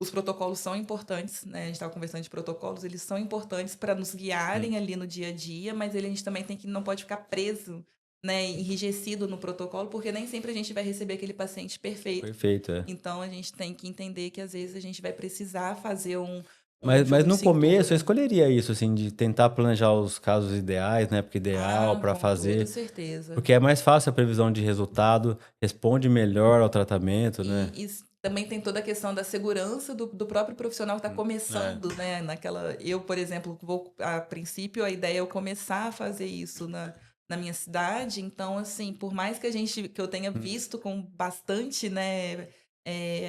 os protocolos são importantes, né? A gente estava conversando de protocolos, eles são importantes para nos guiarem ali no dia a dia, mas a gente também não pode ficar preso, né, enrijecido no protocolo, porque nem sempre a gente vai receber aquele paciente perfeito. Perfeito, é. Então a gente tem que entender que às vezes a gente vai precisar fazer um Mas jogo de no começo eu cintura. escolheria isso, assim, de tentar planejar os casos ideais, na época ideal Ah, para com toda fazer, certeza. porque é mais fácil a previsão de resultado, responde melhor ao tratamento, né? E também tem toda a questão da segurança do próprio profissional que está É. começando, né? Eu, por exemplo, a princípio, a ideia é eu começar a fazer isso na minha cidade. Então, assim, por mais que eu tenha visto com bastante, né,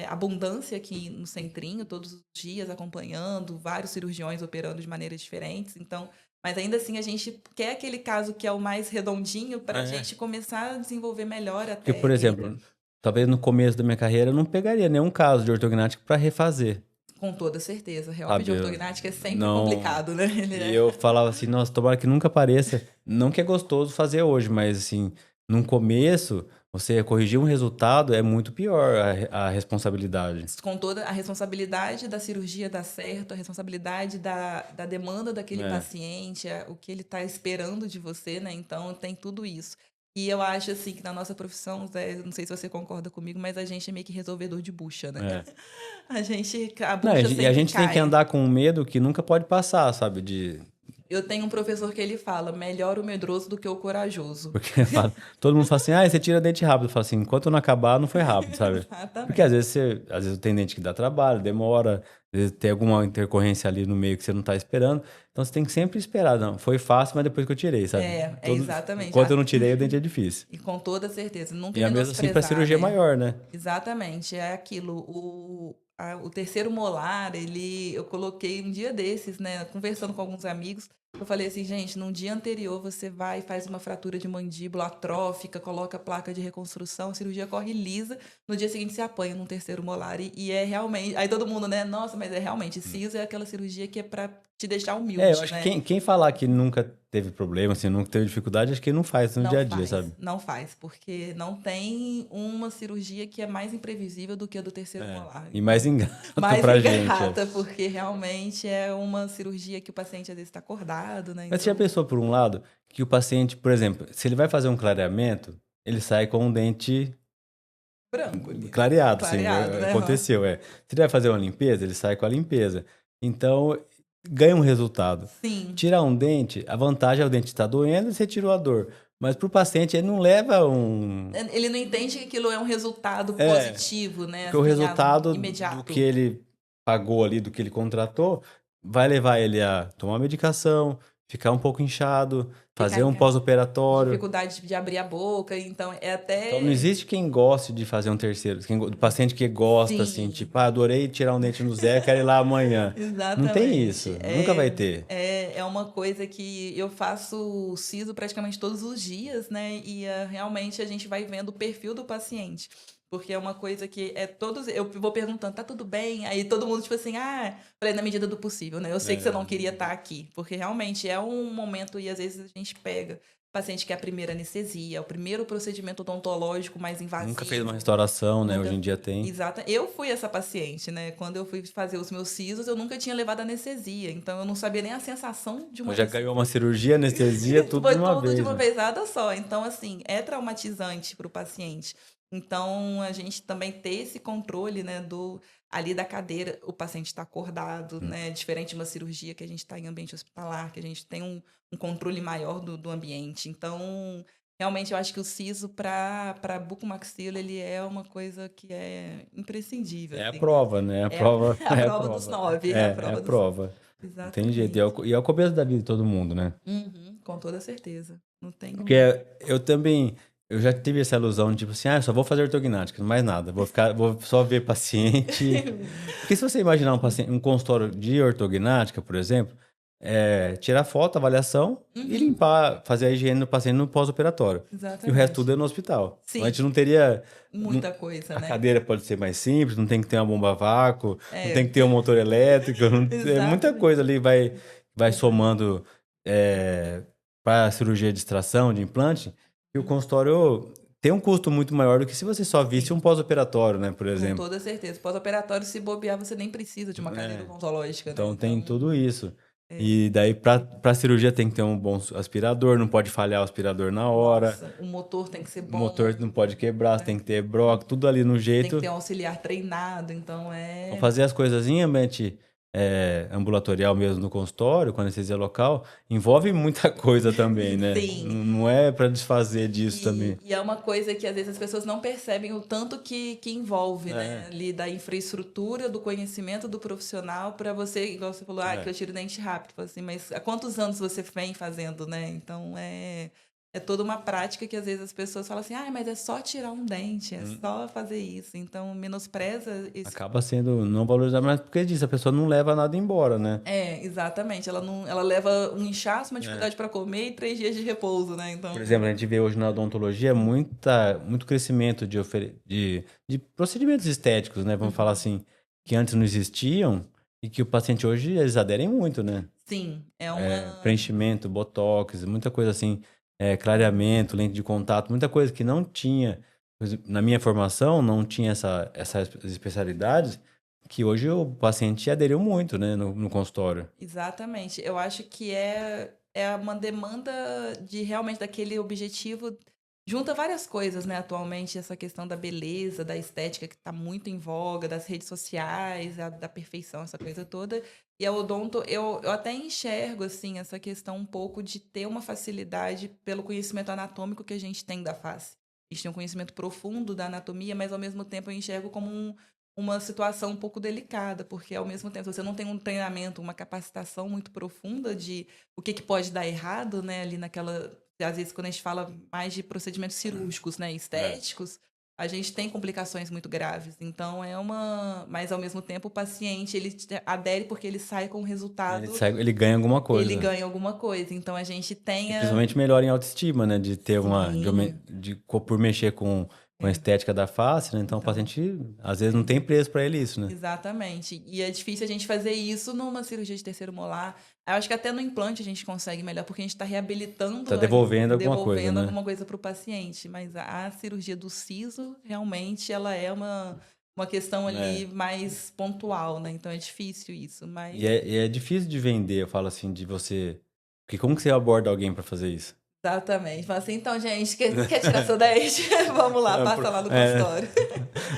abundância aqui no Centrinho, todos os dias acompanhando, vários cirurgiões operando de maneiras diferentes. Então, mas ainda assim a gente quer aquele caso que é o mais redondinho para a É. gente começar a desenvolver melhor a Porque, por técnica. exemplo, talvez no começo da minha carreira eu não pegaria nenhum caso de ortognática para refazer, Com toda certeza. Realmente, sabe? de ortognática é sempre Não. complicado, né? E eu falava assim, nossa, tomara que nunca apareça. Não que é gostoso fazer hoje, mas assim, num começo, você corrigir um resultado é muito pior a responsabilidade. Com toda a responsabilidade da cirurgia dar certo, a responsabilidade da demanda daquele É. paciente, o que ele está esperando de você, né? Então, tem tudo isso. E eu acho, assim, que na nossa profissão, Zé, não sei se você concorda comigo, mas a gente é meio que resolvedor de bucha, né? É. A Não, bucha e a sempre gente tem que cai. andar com um medo que nunca pode passar, sabe? Eu tenho um professor que ele fala, melhor o medroso do que o corajoso. Porque todo mundo fala assim, ah, você tira dente rápido. Eu falo assim, enquanto não acabar, não foi rápido, sabe? Porque Exatamente. às vezes tem dente que dá trabalho, demora, às vezes tem alguma intercorrência ali no meio que você não tá esperando. Então você tem que sempre esperar. Não, foi fácil, mas depois que eu tirei, sabe? É exatamente. Enquanto eu não tirei, o dente é difícil. E com toda certeza, nunca E é mesmo assim pra menosprezar, cirurgia né? maior, né? Exatamente, é aquilo. O terceiro molar, eu coloquei um dia desses, né? Conversando com alguns amigos, eu falei assim, gente, num dia anterior você vai e faz uma fratura de mandíbula atrófica, coloca placa de reconstrução, a cirurgia corre lisa, no dia seguinte você apanha num terceiro molar. E é realmente. Aí todo mundo, né? Nossa, mas é realmente, siso é aquela cirurgia que é pra te deixar Eu humilde, acho que né? quem falar que nunca teve problema, assim, nunca teve dificuldade, acho que não faz no Não dia a dia, faz, sabe? não faz, porque não tem uma cirurgia que é mais imprevisível do que a do terceiro molar. E mais Então, ingrato mais pra gente. É. ingrata, porque realmente é uma cirurgia que o paciente às vezes está acordado, né? Mas você já Então, pensou, por um lado, que o paciente, por exemplo, se ele vai fazer um clareamento, ele sai com um dente branco ali, né? clareado, assim, Clareado, né? Aham. aconteceu, é. Se ele vai fazer uma limpeza, ele sai com a limpeza. Então, ganha um resultado. Sim, Tirar um dente, a vantagem é o dente estar doendo e você tirou a dor. Mas pro paciente, ele não leva um... ele não entende que aquilo é um resultado É, positivo, né? porque o Assim, resultado do que imediato. ele pagou ali, do que ele contratou, vai levar ele a tomar medicação, ficar um pouco inchado, Ficar fazer em um casa. pós-operatório. Dificuldade de abrir a boca, então é Então não até. existe quem goste de fazer um terceiro, do paciente que gosta, assim, Sim, tipo, ah, adorei tirar um dente no Zé, quero ir lá amanhã. Não tem exatamente. isso, nunca vai ter. É uma coisa que eu faço siso praticamente todos os dias, né? E realmente a gente vai vendo o perfil do paciente. Porque é uma coisa que é todos. Eu vou perguntando, tá tudo bem? Aí todo mundo, tipo assim, falei, na medida do possível, né? Eu sei que você não queria estar aqui, porque realmente é um momento, e às vezes a gente pega paciente que é a primeira anestesia, o primeiro procedimento odontológico mais Nunca fez uma invasivo. restauração, né? Hoje Nunca. em dia tem. Exato. Eu fui essa paciente, né? Quando eu fui fazer os meus sisos, eu nunca tinha levado anestesia. Então, eu não sabia nem a sensação de uma Então já anestesia. ganhou uma cirurgia, anestesia, tudo de Foi uma tudo de vez, uma né? vezada só. Então, assim, é traumatizante para o paciente. Então, a gente também ter esse controle, né, ali da cadeira, o paciente está acordado, né? Diferente de uma cirurgia que a gente está em ambiente hospitalar, que a gente tem um controle maior do ambiente. Então, realmente, eu acho que o siso para bucomaxila, ele é uma coisa que é imprescindível, É a assim, né? prova, né? A É a, prova a é a prova dos prova. 9, é a É a prova dos 9. prova. Não tem jeito. Exatamente. E é o começo da vida de todo mundo, né? Uhum, com toda certeza. Não tem. Porque eu também, eu já tive essa ilusão, tipo assim, eu só vou fazer ortognática, mais nada. Vou só ver paciente. Porque se você imaginar um consultório de ortognática, por exemplo, tirar foto, avaliação e Uhum, limpar, fazer a higiene do paciente no pós-operatório. E o resto exatamente. tudo é no hospital. Então a Sim, gente não teria. muita coisa, A né? cadeira pode ser mais simples, não tem que ter uma bomba a vácuo, não tem É, que ter um motor elétrico, muita exatamente. coisa ali vai somando para a cirurgia de extração, de implante, e o consultório tem um custo muito maior do que se você só visse um Sim, pós-operatório, né, por com exemplo. toda certeza. Pós-operatório, se bobear, você nem precisa de uma cadeira É, odontológica, né? então tem Então, tudo isso. é, E daí, para cirurgia, tem que ter um bom aspirador, não pode falhar o aspirador na hora, nossa, o motor tem que ser o motor bom, não pode quebrar, né? tem que ter broca, tudo ali no Tem que jeito. ter um auxiliar treinado, então Então, é. fazer as coisas em ambiente ambulatorial mesmo no consultório, com anestesia local, envolve muita coisa também, né? Sim. Não é para desfazer disso também. E é uma coisa que às vezes as pessoas não percebem o tanto que envolve, né? É, Ali da infraestrutura, do conhecimento do profissional para você, igual você falou, que é. eu tiro dente rápido. Falo assim, mas há quantos anos você vem fazendo, né? Então é toda uma prática que às vezes as pessoas falam assim, mas é só tirar um dente, é Hum, só fazer isso. Então menospreza esse. Acaba sendo não valorizado, mas porque disso, a pessoa não leva nada embora, né? Exatamente. Ela não, ela leva um inchaço, uma É. dificuldade para comer e 3 dias de repouso, né? Por Então, exemplo, a gente vê hoje na odontologia muito crescimento de procedimentos estéticos, né? Vamos falar uhum. assim, que antes não existiam e que o paciente hoje eles aderem muito, né? Sim, é uma. Preenchimento, botox, muita coisa assim, clareamento, lente de contato, muita coisa que não tinha, por exemplo, na minha formação, não tinha essas especialidades, que hoje o paciente aderiu muito, né, no consultório. Exatamente. Eu acho que é uma demanda de realmente daquele objetivo. Junta várias coisas, né, atualmente, essa questão da beleza, da estética que está muito em voga, das redes sociais, da perfeição, essa coisa toda. E a odonto, eu até enxergo, assim, essa questão um pouco de ter uma facilidade pelo conhecimento anatômico que a gente tem da face. A gente tem um conhecimento profundo da anatomia, mas ao mesmo tempo eu enxergo como uma situação um pouco delicada, porque ao mesmo tempo você não tem um treinamento, uma capacitação muito profunda de o que pode dar errado, né, ali naquela, às vezes quando a gente fala mais de procedimentos cirúrgicos, né, É. estéticos, a gente tem complicações muito graves. Então mas ao mesmo tempo o paciente ele adere porque ele sai com o resultado, Ele ganha alguma ele coisa. ganha alguma coisa. Então a gente E tenha, principalmente melhora em autoestima, né, de ter sim, por mexer com a é. estética da face, né, então o Então, paciente, às vezes, não é. tem preço para ele isso, né. Exatamente. E é difícil a gente fazer isso numa cirurgia de terceiro molar. Eu acho que até no implante a gente consegue melhor, porque a gente está Tá reabilitando, devolvendo alguma coisa, devolvendo né. alguma coisa para o paciente. Mas a cirurgia do siso, realmente, ela é uma questão É. ali mais pontual, né? Então é difícil isso. Mas, E é difícil de vender, eu falo assim, de você. Porque como que você aborda alguém para fazer isso? exatamente. Fala assim, então, gente, quer tirar seu dente? Vamos lá, passa lá no É, consultório.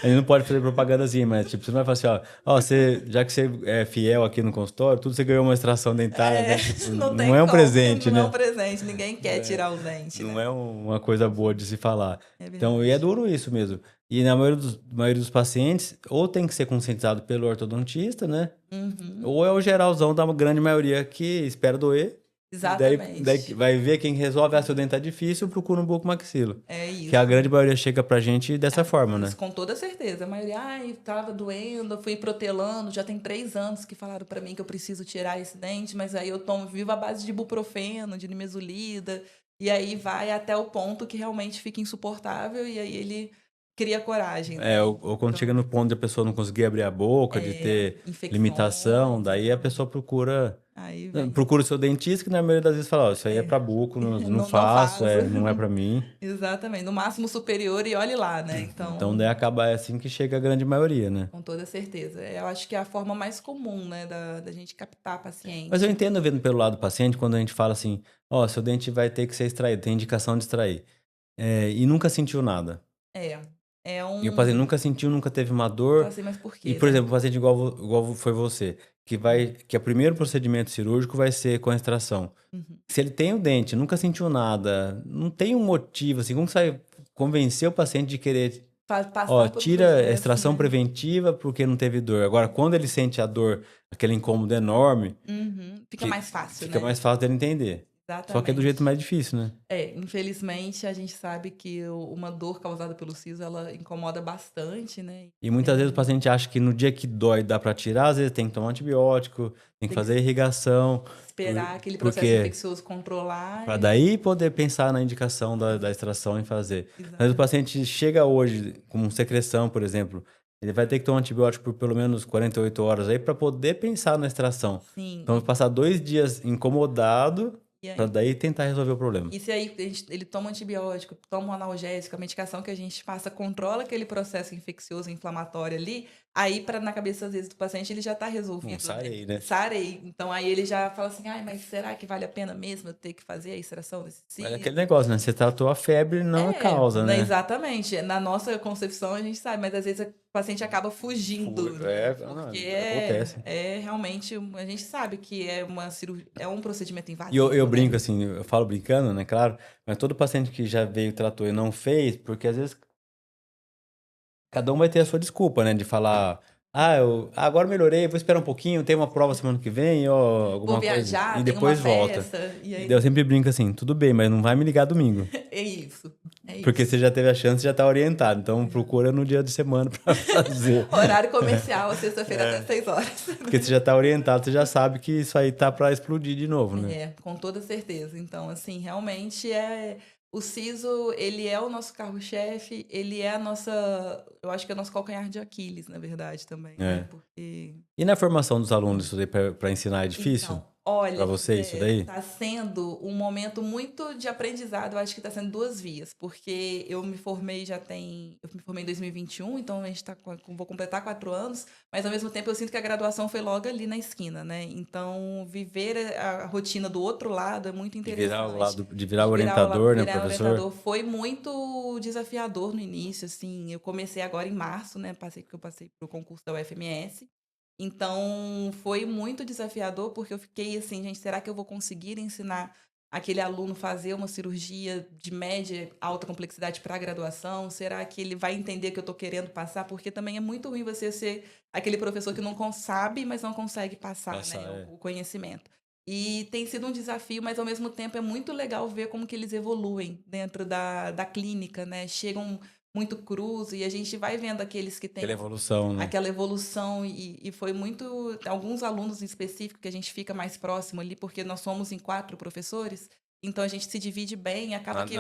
a gente não pode fazer propagandazinha, mas tipo, você não vai falar assim, já que você é fiel aqui no consultório, tudo você ganhou uma extração dentária, É, né? Tipo, não não tem é um como, presente, não é um né? presente. Ninguém quer tirar o dente, Não né? é uma coisa boa de se falar. É Então, e é verdade. duro isso mesmo. E na maioria dos pacientes, ou tem que ser conscientizado pelo ortodontista, né? Uhum. Ou é o geralzão da grande maioria que espera doer. E daí Exatamente. vai ver quem resolve, seu dente tá difícil, procura um bucomaxilo. É Que a isso. grande maioria chega pra gente dessa forma, né? Isso com toda certeza. A maioria, tava doendo, eu fui protelando, já tem 3 anos que falaram pra mim que eu preciso tirar esse dente, mas aí eu tomo vivo à base de ibuprofeno, de nimesulida, e aí vai até o ponto que realmente fica insuportável, e aí ele cria coragem, É, né? ou quando Então, chega no ponto de a pessoa não conseguir abrir a boca, de ter limitação, infecções, daí a então, pessoa procura. aí vem. Procura o seu dentista, que na maioria das vezes fala, ó, isso aí é É, pra buco, não não, não faço, faço. não é pra mim. Exatamente. No máximo superior e olhe lá, né? Então daí Então, acaba assim que chega a grande maioria, né? com toda certeza. Eu acho que é a forma mais comum, né, da gente captar Mas eu paciente. entendo vendo pelo lado do paciente quando a gente fala assim, ó, seu dente vai ter que ser extraído, tem indicação de extrair. E nunca sentiu nada. É, é E o paciente um. nunca sentiu, nunca teve uma Fala dor. assim, mas por E, quê, por né? exemplo, o paciente igual foi você, que o primeiro procedimento cirúrgico vai ser com a extração. Uhum. Se ele tem o dente, nunca sentiu nada, não tem um motivo, assim, como que você vai convencer o paciente de querer, ó, Passar pelo tira a processo, extração né? preventiva porque não teve dor. Agora, quando ele sente a dor, aquele incômodo enorme, Uhum. Fica que mais fácil, fica né? mais fácil dele entender. Só que é do jeito Exatamente. mais difícil, né? Infelizmente a gente sabe que uma dor causada pelo siso, ela incomoda bastante, né? E muitas vezes o paciente acha que no dia que dói dá pra tirar, às vezes tem que tomar antibiótico, tem que Tem que fazer irrigação, esperar aquele processo porque infeccioso controlar. para daí poder pensar na indicação da extração e fazer. Mas o Exatamente. paciente chega hoje com secreção, por exemplo, ele vai ter que tomar antibiótico por pelo menos 48 horas aí para poder pensar na extração. Sim, Então, vai passar 2 dias incomodado e para aí? daí tentar resolver o problema. E se aí ele toma um antibiótico, toma um analgésico, a medicação que a gente passa controla aquele processo infeccioso, inflamatório ali, aí na cabeça às vezes do paciente ele já tá resolvido, né? Sarei, né? Sarei. Então aí ele já fala assim, ai, mas será que vale a pena mesmo eu ter que fazer a extração desse Mas é aquele siso? negócio, né? Você tratou a febre, não a causa, Né, né? exatamente. Na nossa concepção a gente sabe, mas às vezes o paciente acaba fugindo, né? Não, Porque acontece. é realmente, a gente sabe que é uma cirurgia, é um procedimento E eu invasivo, né? brinco assim, eu falo brincando, né? Claro, mas todo paciente que já veio, tratou e não fez, porque às vezes cada um vai ter a sua desculpa, né? De falar, agora melhorei, vou esperar um pouquinho, tem uma prova semana que vem, ó, Vou alguma coisa, e viajar, tem uma depois volta. festa, e E daí aí eu sempre brinco assim, tudo bem, mas não vai me ligar domingo, é isso, é porque isso. você já teve a chance, já tá orientado, então procura no dia de semana pra fazer. Horário comercial, sexta-feira até 6 horas. Porque você já tá orientado, você já sabe que isso aí tá pra explodir de novo, né? Com toda certeza. Então, assim, realmente o siso, ele é o nosso carro-chefe, ele é a nossa, eu acho que é o nosso calcanhar de Aquiles, na verdade, também, né? É. Porque E na formação dos alunos, isso daí pra ensinar é difícil? então, Pra olha, você, isso daí? está sendo um momento muito de aprendizado. Eu acho que está sendo duas vias, porque eu me formei eu me formei em 2021, então a gente vou completar 4 anos, mas ao mesmo tempo eu sinto que a graduação foi logo ali na esquina, né? Então, viver a rotina do outro lado é muito De virar o interessante. lado, de virar orientador, né, Virar professor? orientador foi muito desafiador no início, assim. Eu comecei agora em março, né? Eu passei pro concurso da UFMS. Então, foi muito desafiador, porque eu fiquei assim, gente, será que eu vou conseguir ensinar aquele aluno fazer uma cirurgia de média, alta complexidade para a graduação? Será que ele vai entender que eu estou querendo passar? Porque também é muito ruim você ser aquele professor que não sabe, mas não consegue passar, né, o conhecimento. E tem sido um desafio, mas ao mesmo tempo é muito legal ver como que eles evoluem dentro da clínica, né? Chegam muito cruz e a gente vai vendo aqueles que têm Aquela evolução, né? aquela evolução e foi muito alguns alunos em específico que a gente fica mais próximo ali porque nós somos em 4 professores, então a gente se divide bem, acaba que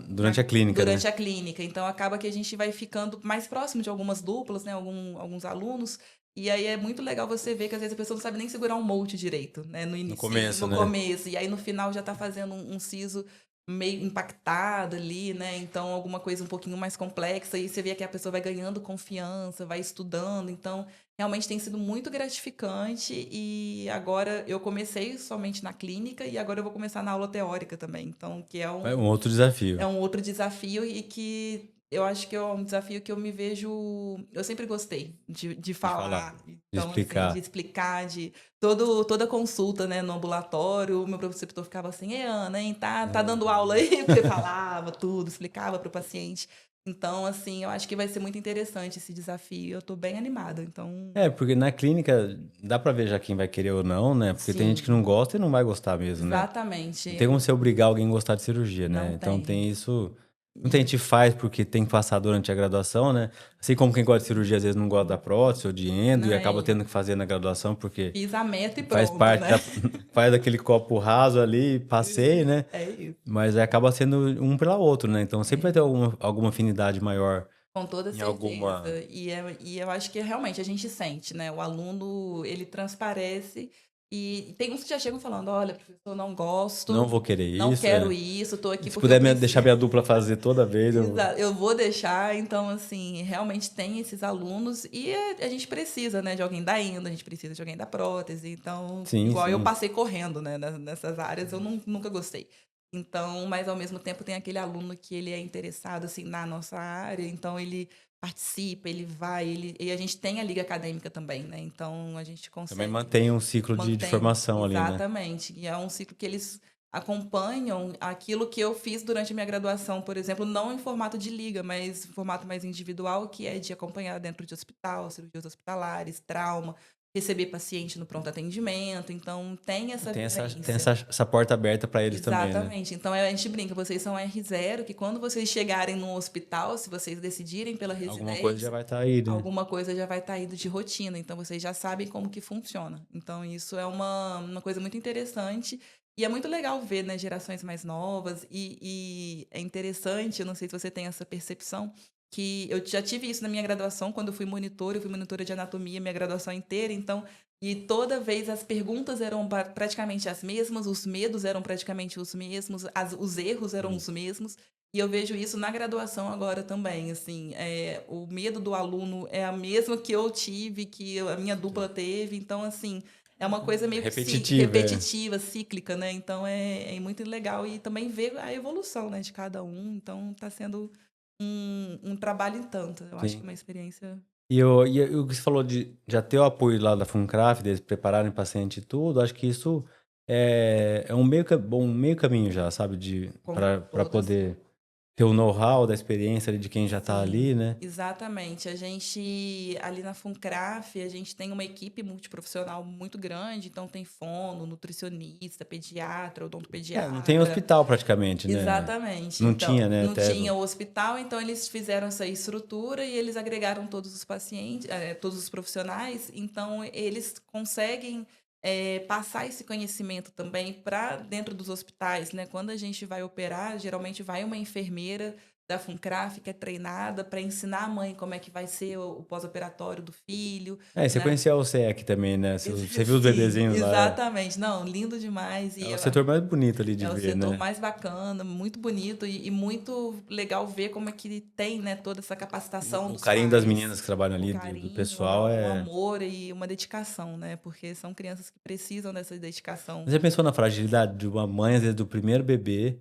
Durante a clínica, né? durante a clínica, então acaba que a gente vai ficando mais próximo de algumas duplas, né, alguns alunos. E aí é muito legal você ver que às vezes a pessoa não sabe nem segurar um molde direito, né, no início, começo, no né? começo, e aí no final já tá fazendo um siso meio impactado ali, né? Então, alguma coisa um pouquinho mais complexa, e você vê que a pessoa vai ganhando confiança, vai estudando. Então, realmente tem sido muito gratificante. E agora eu comecei somente na clínica e agora eu vou começar na aula teórica também. Então, que É um outro desafio. é um outro desafio e que eu acho que é um desafio que eu me vejo. Eu sempre gostei de falar. De Então, explicar. assim, de explicar, toda consulta, né, no ambulatório, o meu preceptor ficava assim, Ana, hein, tá dando aula aí? Porque falava tudo, explicava para o paciente. Então, assim, eu acho que vai ser muito interessante esse desafio. Eu tô bem animada, então... Porque na clínica dá pra ver já quem vai querer ou não, né? Porque tem gente que não gosta e não vai gostar mesmo, né? Exatamente. Não tem como você obrigar alguém a gostar de cirurgia, né? Não Então tem. tem isso. Muita gente faz porque tem que passar durante a graduação, né? Assim como quem gosta de cirurgia às vezes não gosta da prótese ou de endo e acaba tendo que fazer na graduação porque Fiz a meta e faz pronto, parte né? faz daquele copo raso ali, passei, né? É isso. Mas aí acaba sendo um pela outro, né? Então sempre vai ter alguma afinidade maior Com toda em alguma. certeza. E eu acho que realmente a gente sente, né? O aluno, ele transparece e tem uns que já chegam falando, olha, professor, não Não gosto, vou querer não isso. quero isso, estou aqui Se porque eu puder preciso. deixar minha dupla fazer toda vez, eu. Exato, eu vou deixar, então, assim, realmente tem esses alunos e a gente precisa, né, de alguém da endo, a gente precisa de alguém da prótese, então, Sim, igual eu sim. passei correndo, né, nessas áreas, eu nunca gostei. Então, mas ao mesmo tempo tem aquele aluno que ele é interessado, assim, na nossa área, então ele participa, ele vai, e a gente tem a liga acadêmica também, né, então a gente Também consegue mantém um ciclo de mantém, formação ali, né? exatamente. E é um ciclo que eles acompanham aquilo que eu fiz durante a minha graduação, por exemplo, não em formato de liga, mas em formato mais individual, que é de acompanhar dentro de hospital, cirurgias hospitalares, trauma, receber paciente no pronto atendimento. Então, tem essa Tem vivência. essa porta aberta para eles também, né? Exatamente. Então, a gente brinca, vocês são R0, que quando vocês chegarem no hospital, se vocês decidirem pela Alguma coisa já residência, vai estar aí, né? alguma coisa já vai estar indo de rotina, então vocês já sabem como que funciona. Então isso é uma coisa muito interessante e é muito legal ver, né, gerações mais novas e é interessante, eu não sei se você tem essa percepção, que eu já tive isso na minha graduação, quando eu fui monitora de anatomia minha graduação inteira, então, e toda vez as perguntas eram praticamente as mesmas, os medos eram praticamente os mesmos, os erros eram Sim. os mesmos, e eu vejo isso na graduação agora também, assim, o medo do aluno é a mesma que eu tive, que a minha dupla teve, então, assim, é uma coisa meio que Repetitiva, é. repetitiva, cíclica, né? Então, é muito legal e também ver a evolução, né, de cada um, então está sendo um trabalho em tanto, eu acho que é Sim. uma experiência... E o que você falou de já ter o apoio lá da FUNCRAF, deles prepararem paciente e tudo, acho que isso é um bom meio caminho já, sabe? Com Para todas. poder ter o know-how da experiência ali de quem já está Sim, ali, né? exatamente. A gente, ali na FUNCRAF, a gente tem uma equipe multiprofissional muito grande, então tem fono, nutricionista, pediatra, É, não tem odontopediatra. hospital praticamente, né? Exatamente. Não Então, tinha, né? não Até. tinha o hospital, então eles fizeram essa estrutura e eles agregaram todos os pacientes, todos os profissionais, então eles conseguem passar esse conhecimento também para dentro dos hospitais, né? Quando a gente vai operar, geralmente vai uma enfermeira da FUNCRAF que é treinada para ensinar a mãe como é que vai ser o pós-operatório do filho, É, você né? conhecia o SEC também, né? Você viu os Sim, bebezinhos lá? exatamente. Não, lindo demais. É E o eu, setor mais bonito ali de é o ver, setor né? mais bacana, muito bonito e muito legal ver como é que ele tem, né, toda essa capacitação O dos carinho das pais, meninas que trabalham o ali, do carinho, pessoal, um é. amor e uma dedicação, né? Porque são crianças que precisam dessa dedicação. Você pensou na fragilidade de uma mãe, às vezes, do primeiro bebê,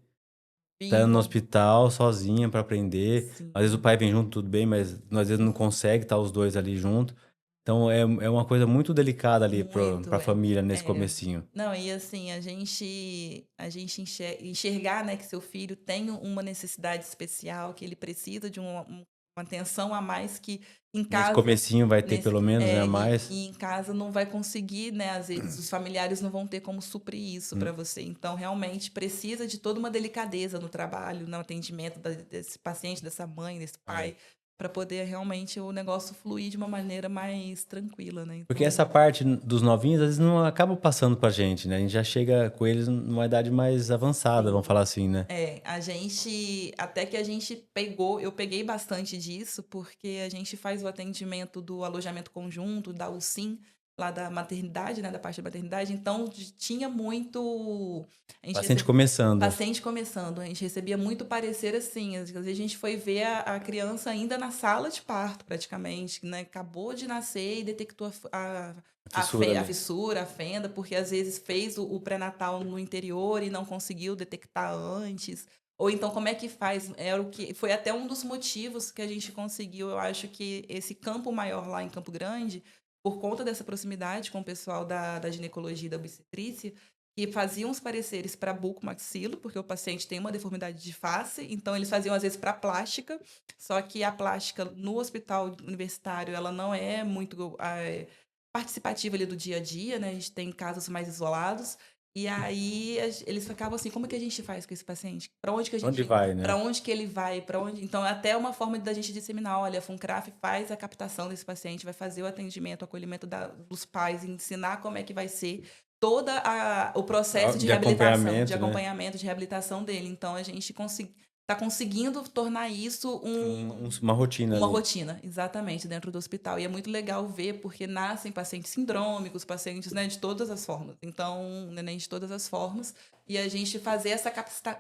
tá no Vindo, hospital sozinha para aprender. Às vezes o sim, pai vem junto, tudo bem, mas às vezes não consegue estar os dois ali junto. Então é uma coisa muito delicada ali muito, pra família nesse é. comecinho. Não, e assim, a gente enxergar, né, que seu filho tem uma necessidade especial, que ele precisa de uma atenção a mais que em Nesse casa, comecinho vai ter nesse, pelo menos, né, a mais. e em casa não vai conseguir, né, às vezes os familiares não vão ter como suprir isso para Hum, você. Então, realmente precisa de toda uma delicadeza no trabalho, no atendimento desse paciente, dessa mãe, desse é. pai, para poder realmente o negócio fluir de uma maneira mais tranquila, né? Porque Então, essa parte dos novinhos, às vezes não acaba passando pra gente, né? A gente já chega com eles numa idade mais avançada, vamos sim. falar assim, né? A gente, até que a gente pegou, eu peguei bastante disso, porque a gente faz o atendimento do alojamento conjunto, da USIM, lá da maternidade, né, da parte da maternidade, então tinha muito, a gente Paciente começando. paciente começando, a gente recebia muito parecer assim, às vezes a gente foi ver a criança ainda na sala de parto, praticamente, né, acabou de nascer e detectou A fissura a ali. fissura, a fenda, porque às vezes fez o pré-natal no interior e não conseguiu detectar antes. Ou então, como é que faz? Era o que foi até um dos motivos que a gente conseguiu, eu acho que esse campo maior lá em Campo Grande, por conta dessa proximidade com o pessoal da ginecologia e da obstetrícia, que faziam os pareceres para bucomaxilo, porque o paciente tem uma deformidade de face, então eles faziam às vezes para plástica, só que a plástica no hospital universitário, ela não é muito participativa ali do dia a dia, né? A gente tem casos mais isolados. E aí eles ficavam assim, como é que a gente faz com esse paciente? Para onde que a Onde gente, vai, para né? onde que ele vai? Para onde? Então, até uma forma da gente disseminar, olha, a FUNCRAF faz a captação desse paciente, vai fazer o atendimento, o acolhimento dos pais, ensinar como é que vai ser todo o processo de De reabilitação, de acompanhamento, né? acompanhamento, de reabilitação dele. Então, a gente conseguiu tá conseguindo tornar isso Uma rotina uma ali. rotina, exatamente, dentro do hospital. E é muito legal ver, porque nascem pacientes sindrômicos, pacientes, né, de todas as formas. Então, neném de todas as formas. E a gente fazer essa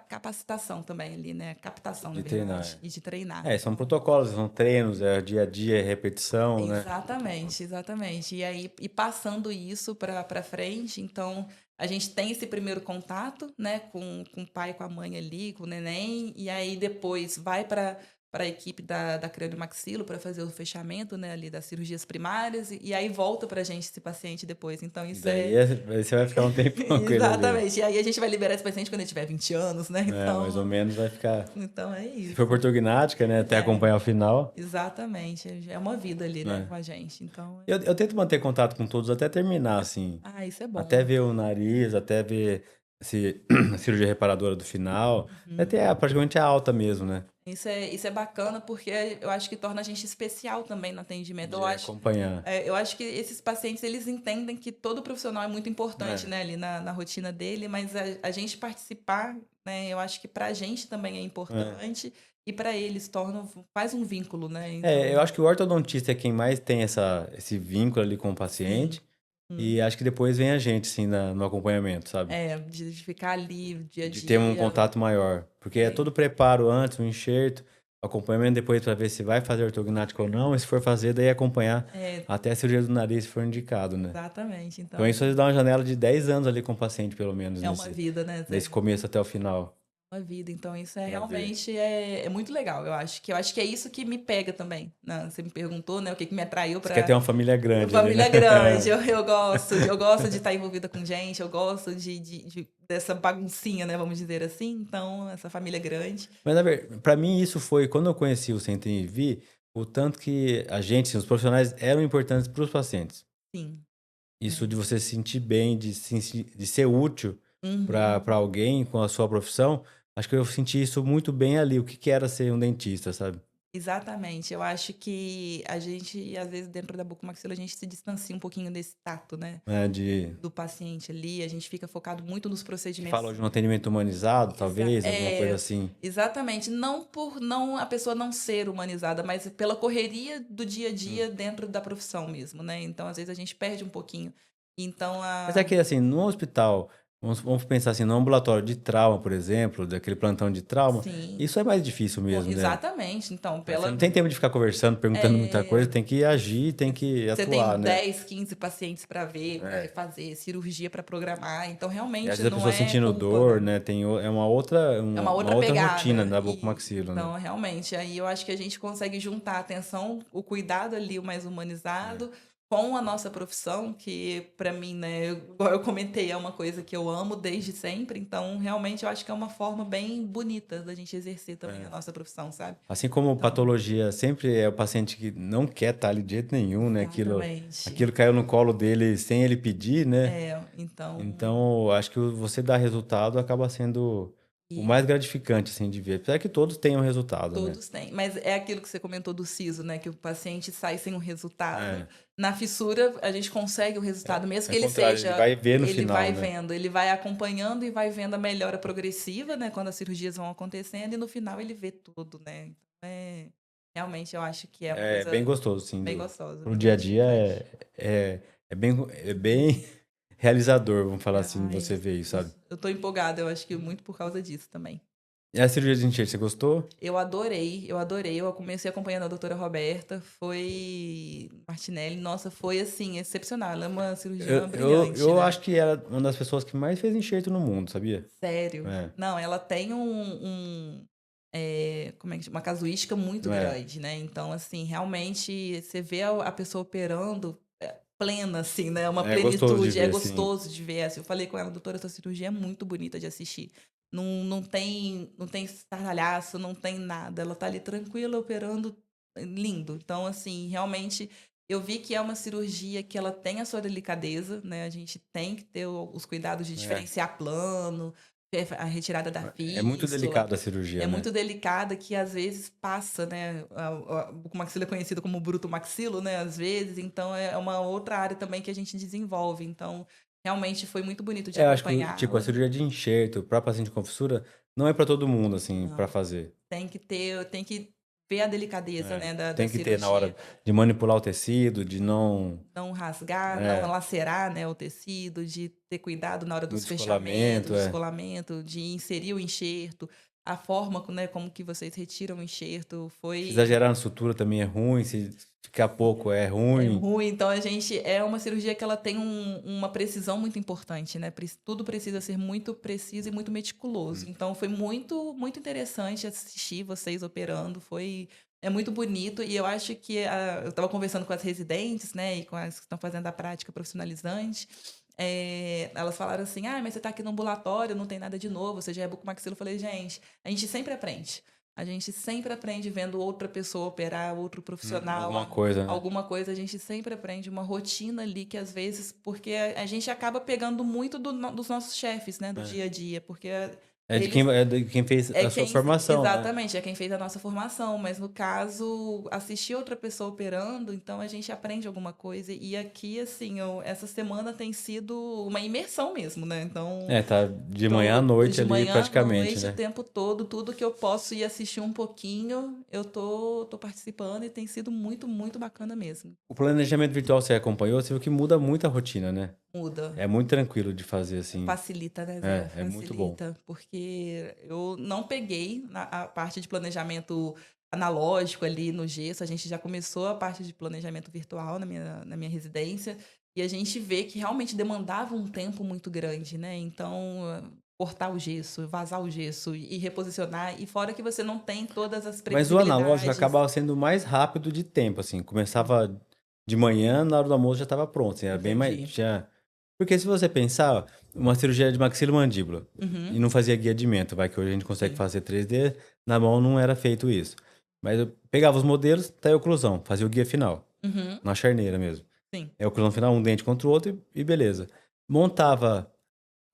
capacitação também ali, né? Captação, na De treinar. verdade, e de treinar. São protocolos, são treinos, é dia a dia, é repetição, né? Exatamente, exatamente. E aí, e passando isso para frente, então a gente tem esse primeiro contato, né, com o pai, com a mãe ali, com o neném, e aí depois vai para a equipe da craniomaxilo para fazer o fechamento, né, ali das cirurgias primárias, e aí volta para a gente esse paciente depois. Então E isso daí é. você vai ficar um tempão com ele ali. Exatamente. E aí a gente vai liberar esse paciente quando ele tiver 20 anos, né? Mais ou Então, menos vai ficar. então é Se for isso. por ortognática, né? Até É, acompanhar o final. exatamente. É uma vida ali, né, Né? com a gente. Então, Eu tento manter contato com todos até terminar, assim. isso é Até bom. ver o nariz, até ver se a cirurgia reparadora do final. Uhum. Até praticamente a alta mesmo, né? Isso é bacana porque eu acho que torna a gente especial também no atendimento. De acompanhar. Eu acho que esses pacientes, eles entendem que todo profissional é muito importante, É. né, ali na rotina dele, mas a gente participar, né, eu acho que pra gente também é É. importante e pra eles faz um vínculo, né? Eu Então, acho que o ortodontista é quem mais tem esse vínculo ali com o sim. paciente. E acho que depois vem a gente, assim, no acompanhamento, sabe? De ficar ali dia a De ter um dia. contato maior. Porque é todo preparo antes, o enxerto, acompanhamento depois para ver se vai fazer ortognática ou não. E se for fazer, daí acompanhar É, até a cirurgia do nariz, se for indicado, né? exatamente. Então Então, isso dá uma janela de 10 anos ali com o paciente, pelo menos, é uma vida, né, nesse Zé? começo até o final, Uma vida. Então, isso para ver. realmente é muito legal. Eu acho que é isso que me pega também. Né? Você me perguntou, né, o que me atraiu Você quer para ter uma família grande ali, né? família grande. Eu gosto de estar envolvida com gente, eu gosto dessa baguncinha, né, vamos dizer assim. Então, essa família grande. Mas, na verdade, para mim, isso foi, quando eu conheci o Centro vi o tanto que a gente, assim, os profissionais, eram importantes para os pacientes. Sim. Isso É. de você se sentir bem, de ser útil Uhum. para alguém com a sua profissão, acho que eu senti isso muito bem ali, o que que era ser um dentista, sabe? Exatamente. Eu acho que a gente, às vezes, dentro da bucomaxila, a gente se distancia um pouquinho desse tato, né? Do paciente ali. A gente fica focado muito nos Que procedimentos. fala de um atendimento humanizado, talvez, alguma coisa É, assim. exatamente. Não por não a pessoa não ser humanizada, mas pela correria do dia a Hum. dia dentro da profissão mesmo, né? Então, às vezes, a gente perde um pouquinho. Então, Mas é que, assim, no hospital, vamos pensar assim, no ambulatório de trauma, por exemplo, daquele plantão de trauma, sim, isso é mais difícil mesmo, né? exatamente. Então, Você não tem tempo de ficar conversando, perguntando muita coisa, tem que agir, tem que você atuar, tem né? 10, 15 pacientes para ver, para É. refazer, cirurgia para programar. Então, E às realmente, vezes a não pessoa é sentindo culpa, dor, né? né? É uma outra, É uma uma outra outra rotina pegada. da E, bucomaxilo, né? então, realmente, aí eu acho que a gente consegue juntar a atenção, o cuidado ali, o mais humanizado, com a nossa profissão, que para mim, né, igual eu comentei, é uma coisa que eu amo desde sempre. Então, realmente, eu acho que é uma forma bem bonita da gente exercer também a nossa profissão, sabe? Assim como Então, patologia sempre é o paciente que não quer estar ali de jeito nenhum, né? exatamente. Aquilo caiu no colo dele sem ele pedir, né? Então, Então, acho que você dar resultado acaba sendo o e mais gratificante, assim, de ver. Apesar que todos tenham resultado, né? todos têm. Mas é aquilo que você comentou do siso, né? Que o paciente sai sem um resultado. É, Na fissura, a gente consegue o resultado, mesmo é que o ele contrário, ele seja. vai ver no Ele vai final, né? vendo, ele vai acompanhando e vai vendo a melhora progressiva, né? Quando as cirurgias vão acontecendo, e no final ele vê tudo, né? Então, realmente eu acho que é uma É bem coisa gostoso, assim, bem gostosa, pro bem dia a dia gratificante. é bem realizador, vamos falar assim, Ai, você ver isso, sabe? eu tô empolgada, eu acho que muito por causa disso também. E a cirurgia de enxerto, você gostou? Eu adorei, eu adorei. Eu comecei acompanhando a doutora Roberta, foi Martinelli. Nossa, foi assim, excepcional. Ela é uma cirurgiã brilhante, Eu né? acho que era uma das pessoas que mais fez enxerto no mundo, sabia? Sério. É, Não, ela tem como é que chama? Uma casuística muito é, grande, né? Então, assim, realmente, você vê a pessoa operando plena, assim, né? Uma é gostoso de plenitude, é ver, assim. gostoso de ver. Assim, eu falei com ela, doutora, essa cirurgia é muito bonita de assistir. Não tem estardalhaço, não tem nada. Ela tá ali tranquila, operando, lindo. Então, assim, realmente, eu vi que é uma cirurgia que ela tem a sua delicadeza, né? A gente tem que ter os cuidados de É, diferenciar plano, a retirada da é muito fístula. delicado a cirurgia, É né? muito delicada que às vezes passa, né? A bucomaxila é conhecida como brutomaxilo, né? Às vezes, então é uma outra área também que a gente desenvolve. Então, realmente foi muito bonito de Eu acho que, tipo, a acompanhá-la. cirurgia de enxerto para paciente com fissura não é para todo mundo, assim, para Não. fazer. Tem que ver a delicadeza, É. né, da Tem que ter na hora cirurgia. de manipular o tecido, de não. Não rasgar, não É, lacerar, né, o tecido, de ter cuidado na hora no dos fechamentos, descolamento, do é. descolamento, de inserir o enxerto, a forma, né, como que vocês retiram o enxerto Se foi exagerar na sutura também é ruim, se ficar pouco é é ruim. ruim. Então a gente é uma cirurgia que ela tem uma precisão muito importante, né? Tudo precisa ser muito preciso e muito meticuloso. Hum. Então foi muito interessante assistir vocês operando. É muito bonito e eu acho que eu estava conversando com as residentes, né, e com as que estão fazendo a prática profissionalizante. Elas falaram assim: ah, mas você está aqui no ambulatório, não tem nada de novo, você já é bucomaxilo. Eu falei: gente, a gente sempre aprende. A gente sempre aprende vendo outra pessoa operar, outro Alguma profissional, coisa, né? alguma coisa, a gente sempre aprende uma rotina ali que às vezes, porque a gente acaba pegando muito dos nossos chefes, né, do É. dia a dia, porque É de quem fez é a sua quem, formação, né? exatamente, é quem fez a nossa formação, mas no caso, assistir outra pessoa operando, então a gente aprende alguma coisa. E aqui, assim, essa semana tem sido uma imersão mesmo, né? Então, É, tá de manhã à noite de ali manhã à praticamente, noite, o né? tempo todo, tudo que eu posso ir assistir um pouquinho, eu tô participando e tem sido muito bacana mesmo. O planejamento virtual você acompanhou, você viu que muda muito a rotina, né? Muda. É muito tranquilo de fazer assim. Facilita, né, Zé? É muito bom. Facilita, porque eu não peguei a parte de planejamento analógico ali no gesso, a gente já começou a parte de planejamento virtual na minha residência, e a gente vê que realmente demandava um tempo muito grande, né? Então, cortar o gesso, vazar o gesso e reposicionar, e fora que você não tem todas as Mas o analógico previsibilidades. acabava sendo mais rápido de tempo, assim. Começava de manhã, na hora do almoço já estava pronto. Assim, era bem mais. Entendi. Porque se você pensar, uma cirurgia de maxilomandíbula e Uhum, não fazia guiadimento, vai que hoje a gente consegue sim. fazer 3D, na mão não era feito isso. Mas eu pegava os modelos, tá aí a oclusão, fazia o guia final, Uhum, na charneira mesmo. sim. É a oclusão final, um dente contra o outro e beleza. Montava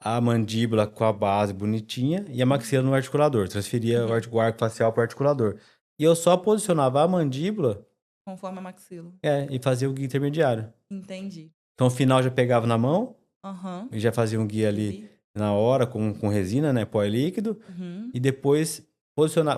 a mandíbula com a base bonitinha e a maxila no articulador. Transferia Uhum. o arco facial para o articulador. E eu só posicionava a mandíbula Conforme a maxilo. e fazia o guia intermediário. Entendi. Então, o final já pegava na mão Aham. e já fazia um guia ali Entendi. na hora com resina, né, pó líquido. Uhum. E depois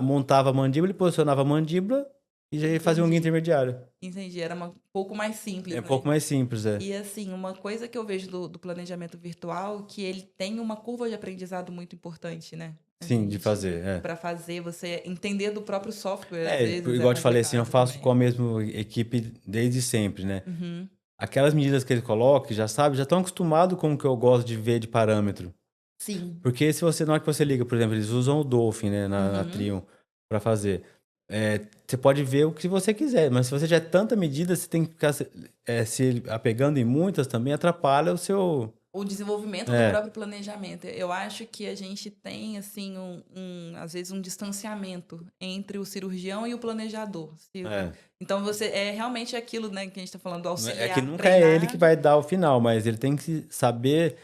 montava a mandíbula e posicionava a mandíbula e já ia fazer um guia Entendi, intermediário. entendi. Era um pouco mais É simples, um né? pouco mais simples, é. E assim, uma coisa que eu vejo do planejamento virtual, que ele tem uma curva de aprendizado muito importante, né? A Sim, de gente, fazer, é. para fazer você entender do próprio software, às É, vezes é igual eu te falei assim, eu complicado faço com também. a mesma equipe desde sempre, né? Uhum. Aquelas medidas que ele coloca, já sabe, já estão acostumados com o que eu gosto de ver de parâmetro. Sim. Porque se você, na hora que você liga, por exemplo, eles usam o Dolphin, né, na Uhum. Triumph para fazer. Você pode ver o que você quiser, mas se você já é tanta medida, você tem que ficar se apegando em muitas também, atrapalha o seu. O desenvolvimento do É, próprio planejamento. Eu acho que a gente tem, assim, às vezes, um distanciamento entre o cirurgião e o planejador. é. Então, você é realmente aquilo, né, que a gente está falando, do É que auxiliar nunca é ele que treinado. vai dar o final, mas ele tem que saber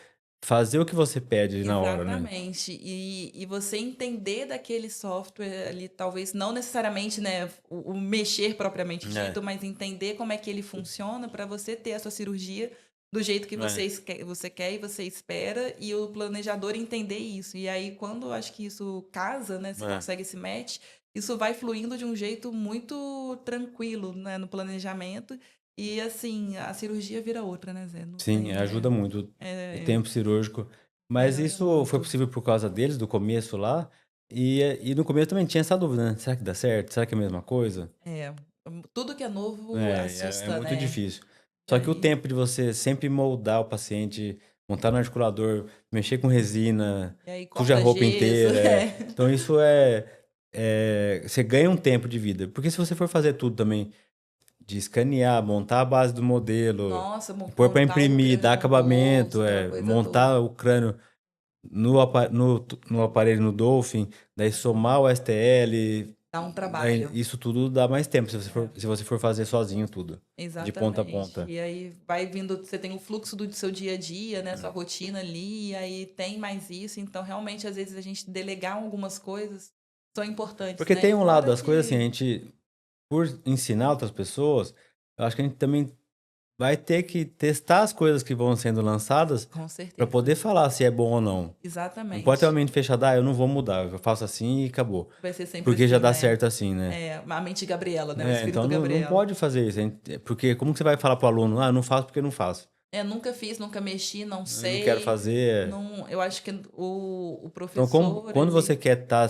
fazer o que você pede na hora, né? Exatamente. E você entender daquele software ali, talvez não necessariamente, né, o mexer propriamente É, dito, mas entender como é que ele funciona para você ter a sua cirurgia do jeito que é. você quer e você espera, e o planejador entender isso. E aí, quando eu acho que isso casa, né, se É. consegue esse match, isso vai fluindo de um jeito muito tranquilo, né, no planejamento. E assim, a cirurgia vira outra, né, Zé? Não Sim, tem. ajuda muito o É, tempo cirúrgico. Mas melhora isso foi muito. possível por causa deles, do começo lá. E no começo também tinha essa dúvida, né? Será que dá certo? Será que é a mesma coisa? É, tudo que é novo É assusta, muito né. difícil. E Só que o aí tempo de você sempre moldar o paciente, montar no articulador, mexer com resina, e aí suja a corta roupa gesso, inteira. é. Então isso você ganha um tempo de vida. Porque se você for fazer tudo também, de escanear, montar a base do modelo, Nossa, pôr para montar o imprimir, crânio dar composto, acabamento, aquela coisa montar toda. o crânio no aparelho, no Dolphin, daí Uhum. somar o STL, Dá um daí trabalho. isso tudo dá mais tempo É, se você for fazer sozinho tudo, de ponta a exatamente. ponta. E aí vai vindo, você tem o fluxo do seu dia a dia, né, sua rotina ali, e aí tem mais isso, então realmente às vezes a gente delegar algumas coisas são importantes, Porque né. E tem um lado fora das coisas assim, a que gente, por ensinar outras pessoas, eu acho que a gente também vai ter que testar as coisas que vão sendo lançadas Com para certeza. poder falar se é bom ou não. Não Exatamente. pode ter uma mente fechada, eu não vou mudar, eu faço assim e acabou. Vai ser sempre Porque já assim, dá né? certo assim, né? A mente Gabriela, né? O espírito Então não Gabriela. pode fazer isso. Porque como que você vai falar pro aluno, eu não faço porque não faço. Nunca fiz, nunca mexi, não Eu sei. não quero fazer. Não, eu acho que o Então, professor. quando você quer estar.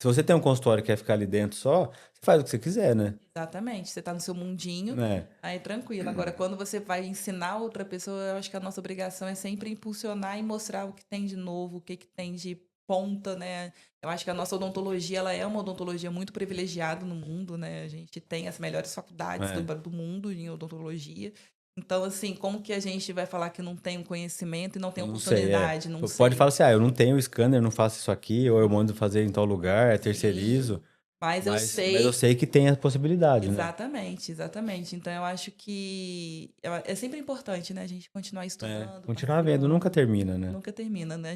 Se você tem um consultório e quer ficar ali dentro só, você faz o que você quiser, né? Exatamente, você tá no seu mundinho, aí tranquilo. Agora, quando você vai ensinar outra pessoa, eu acho que a nossa obrigação é sempre impulsionar e mostrar o que tem de novo, o que tem de ponta, né? Eu acho que a nossa odontologia, ela é uma odontologia muito privilegiada no mundo, né? A gente tem as melhores faculdades do mundo em odontologia. Então, assim, como que a gente vai falar que não tem um conhecimento e não tem oportunidade? Não sei. Pode falar assim, eu não tenho scanner, não faço isso aqui, ou eu mando fazer em tal lugar, terceirizo. Mas eu sei. Mas eu sei que tem a possibilidade, exatamente, né? Exatamente. Então, eu acho que é sempre importante, né? A gente continuar estudando. Continuar vendo, nunca termina, né? Nunca termina, né?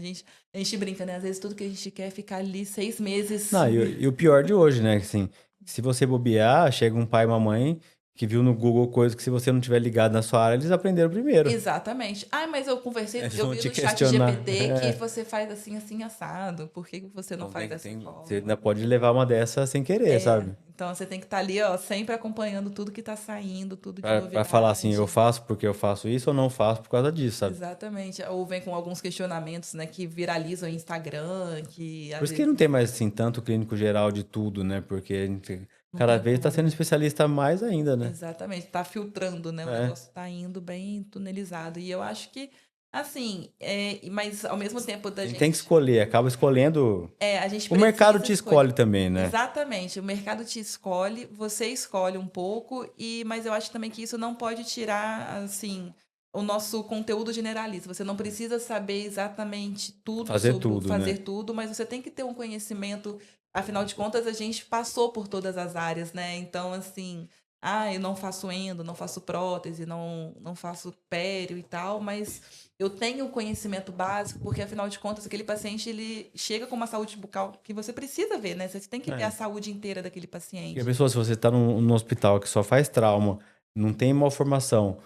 A gente brinca, né? Às vezes tudo que a gente quer é ficar ali 6 meses. Não, e o pior de hoje, né? Assim, se você bobear, chega um pai e uma mãe que viu no Google coisa que se você não tiver ligado na sua área, eles aprenderam primeiro. Exatamente. Mas eu conversei, eu vi no chat questionar. GPT que você faz assim, assim, assado. Por que você não faz dessa forma? Você ainda pode levar uma dessa sem querer, sabe? Então você tem que estar ali, ó, sempre acompanhando tudo que tá saindo, tudo de novidade. Pra falar assim, eu faço porque eu faço isso ou não faço por causa disso, sabe? Exatamente. Ou vem com alguns questionamentos, né, que viralizam no Instagram, que... Por isso que não tem mais, assim, tanto clínico geral de tudo, né? Porque a gente... Cada vez está sendo especialista mais ainda, né? Exatamente, tá filtrando, né? O negócio tá indo bem tunelizado. E eu acho que, assim, mas ao mesmo tempo da gente... tem que escolher, acaba escolhendo... a gente o mercado te escolhe também, né? Exatamente, o mercado te escolhe, você escolhe um pouco, mas eu acho também que isso não pode tirar, assim, o nosso conteúdo generalista. Você não precisa saber exatamente tudo fazer tudo, mas você tem que ter um conhecimento. Afinal de contas, a gente passou por todas as áreas, né? Então, assim, eu não faço endo, não faço prótese, não faço pério e tal, mas eu tenho conhecimento básico, porque, afinal de contas, aquele paciente, ele chega com uma saúde bucal que você precisa ver, né? Você tem que ver a saúde inteira daquele paciente. Porque a pessoa, se você está num hospital que só faz trauma, não tem malformação,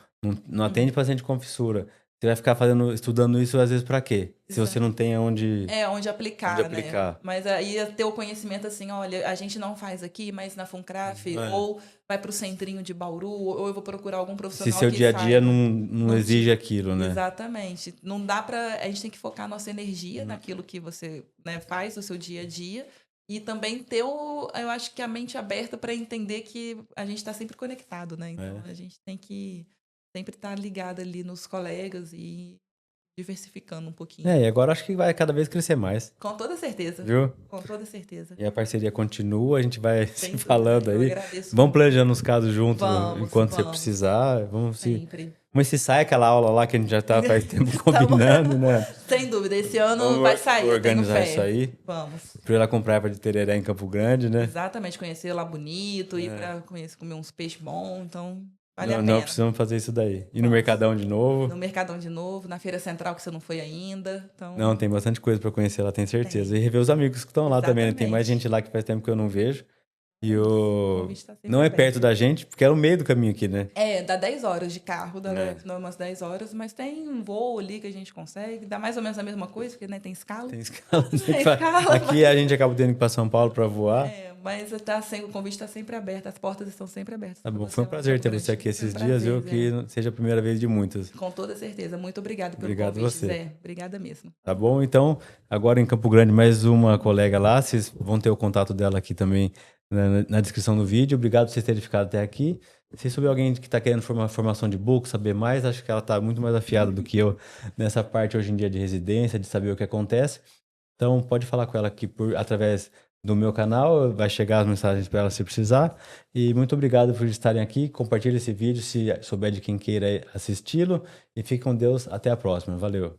não atende paciente com fissura, você vai ficar estudando isso às vezes para quê? Se você não tem onde aplicar, né? Mas aí ter o conhecimento assim, olha, a gente não faz aqui, mas na Funcraf, ou vai para o centrinho de Bauru, ou eu vou procurar algum profissional. Se seu dia a dia não exige aquilo, né? Exatamente. Não dá para... A gente tem que focar a nossa energia naquilo que você, né, faz no seu dia a dia. E também ter, eu acho que a mente aberta para entender que a gente está sempre conectado, né? Então a gente tem que sempre estar ligado ali nos colegas e diversificando um pouquinho. E agora acho que vai cada vez crescer mais. Com toda certeza. Viu? Com toda certeza. E a parceria continua, a gente vai Sem se falando dúvida, aí. eu agradeço Vamos muito. planejando os casos juntos enquanto você Vamos. precisar. Sempre. Vamos se sai aquela aula lá que a gente já tá faz tempo combinando, né? Sem dúvida, esse ano vai sair. Organizar eu tenho fé. isso aí. Vamos. Pra ir lá comprar erva de tereré em Campo Grande, né? Exatamente, conhecer lá bonito, ir pra comer uns peixes bons, então vale a pena. Não, precisamos fazer isso daí. Ir no Mercadão de novo. No Mercadão de novo, na Feira Central que você não foi ainda. Então... Não, tem bastante coisa pra conhecer lá, tenho certeza. E rever os amigos que estão lá também, né? Tem mais gente lá que faz tempo que eu não vejo. E não é perto da gente, porque é no meio do caminho aqui, né? Dá 10 horas de carro, dá umas 10 horas, mas tem um voo ali que a gente consegue. Dá mais ou menos a mesma coisa, porque, né, tem escala. Tem escala. Tem escala. Aqui a gente acaba tendo que ir pra São Paulo pra voar. Mas o convite está sempre aberto, as portas estão sempre abertas. Tá bom, foi um prazer ter você aqui esses dias, viu? Que seja a primeira vez de muitas. Com toda certeza. Muito obrigado pelo convite, você. Zé. Obrigada mesmo. Tá bom? Então, agora em Campo Grande, mais uma colega lá. Vocês vão ter o contato dela aqui também na descrição do vídeo. Obrigado por vocês terem ficado até aqui. Se souber alguém que está querendo formação de book, saber mais, acho que ela está muito mais afiada do que eu nessa parte hoje em dia de residência, de saber o que acontece. Então, pode falar com ela aqui através do meu canal, vai chegar as mensagens para ela se precisar. E muito obrigado por estarem aqui. Compartilhe esse vídeo se souber de quem queira assisti-lo. E fique com Deus. Até a próxima. Valeu.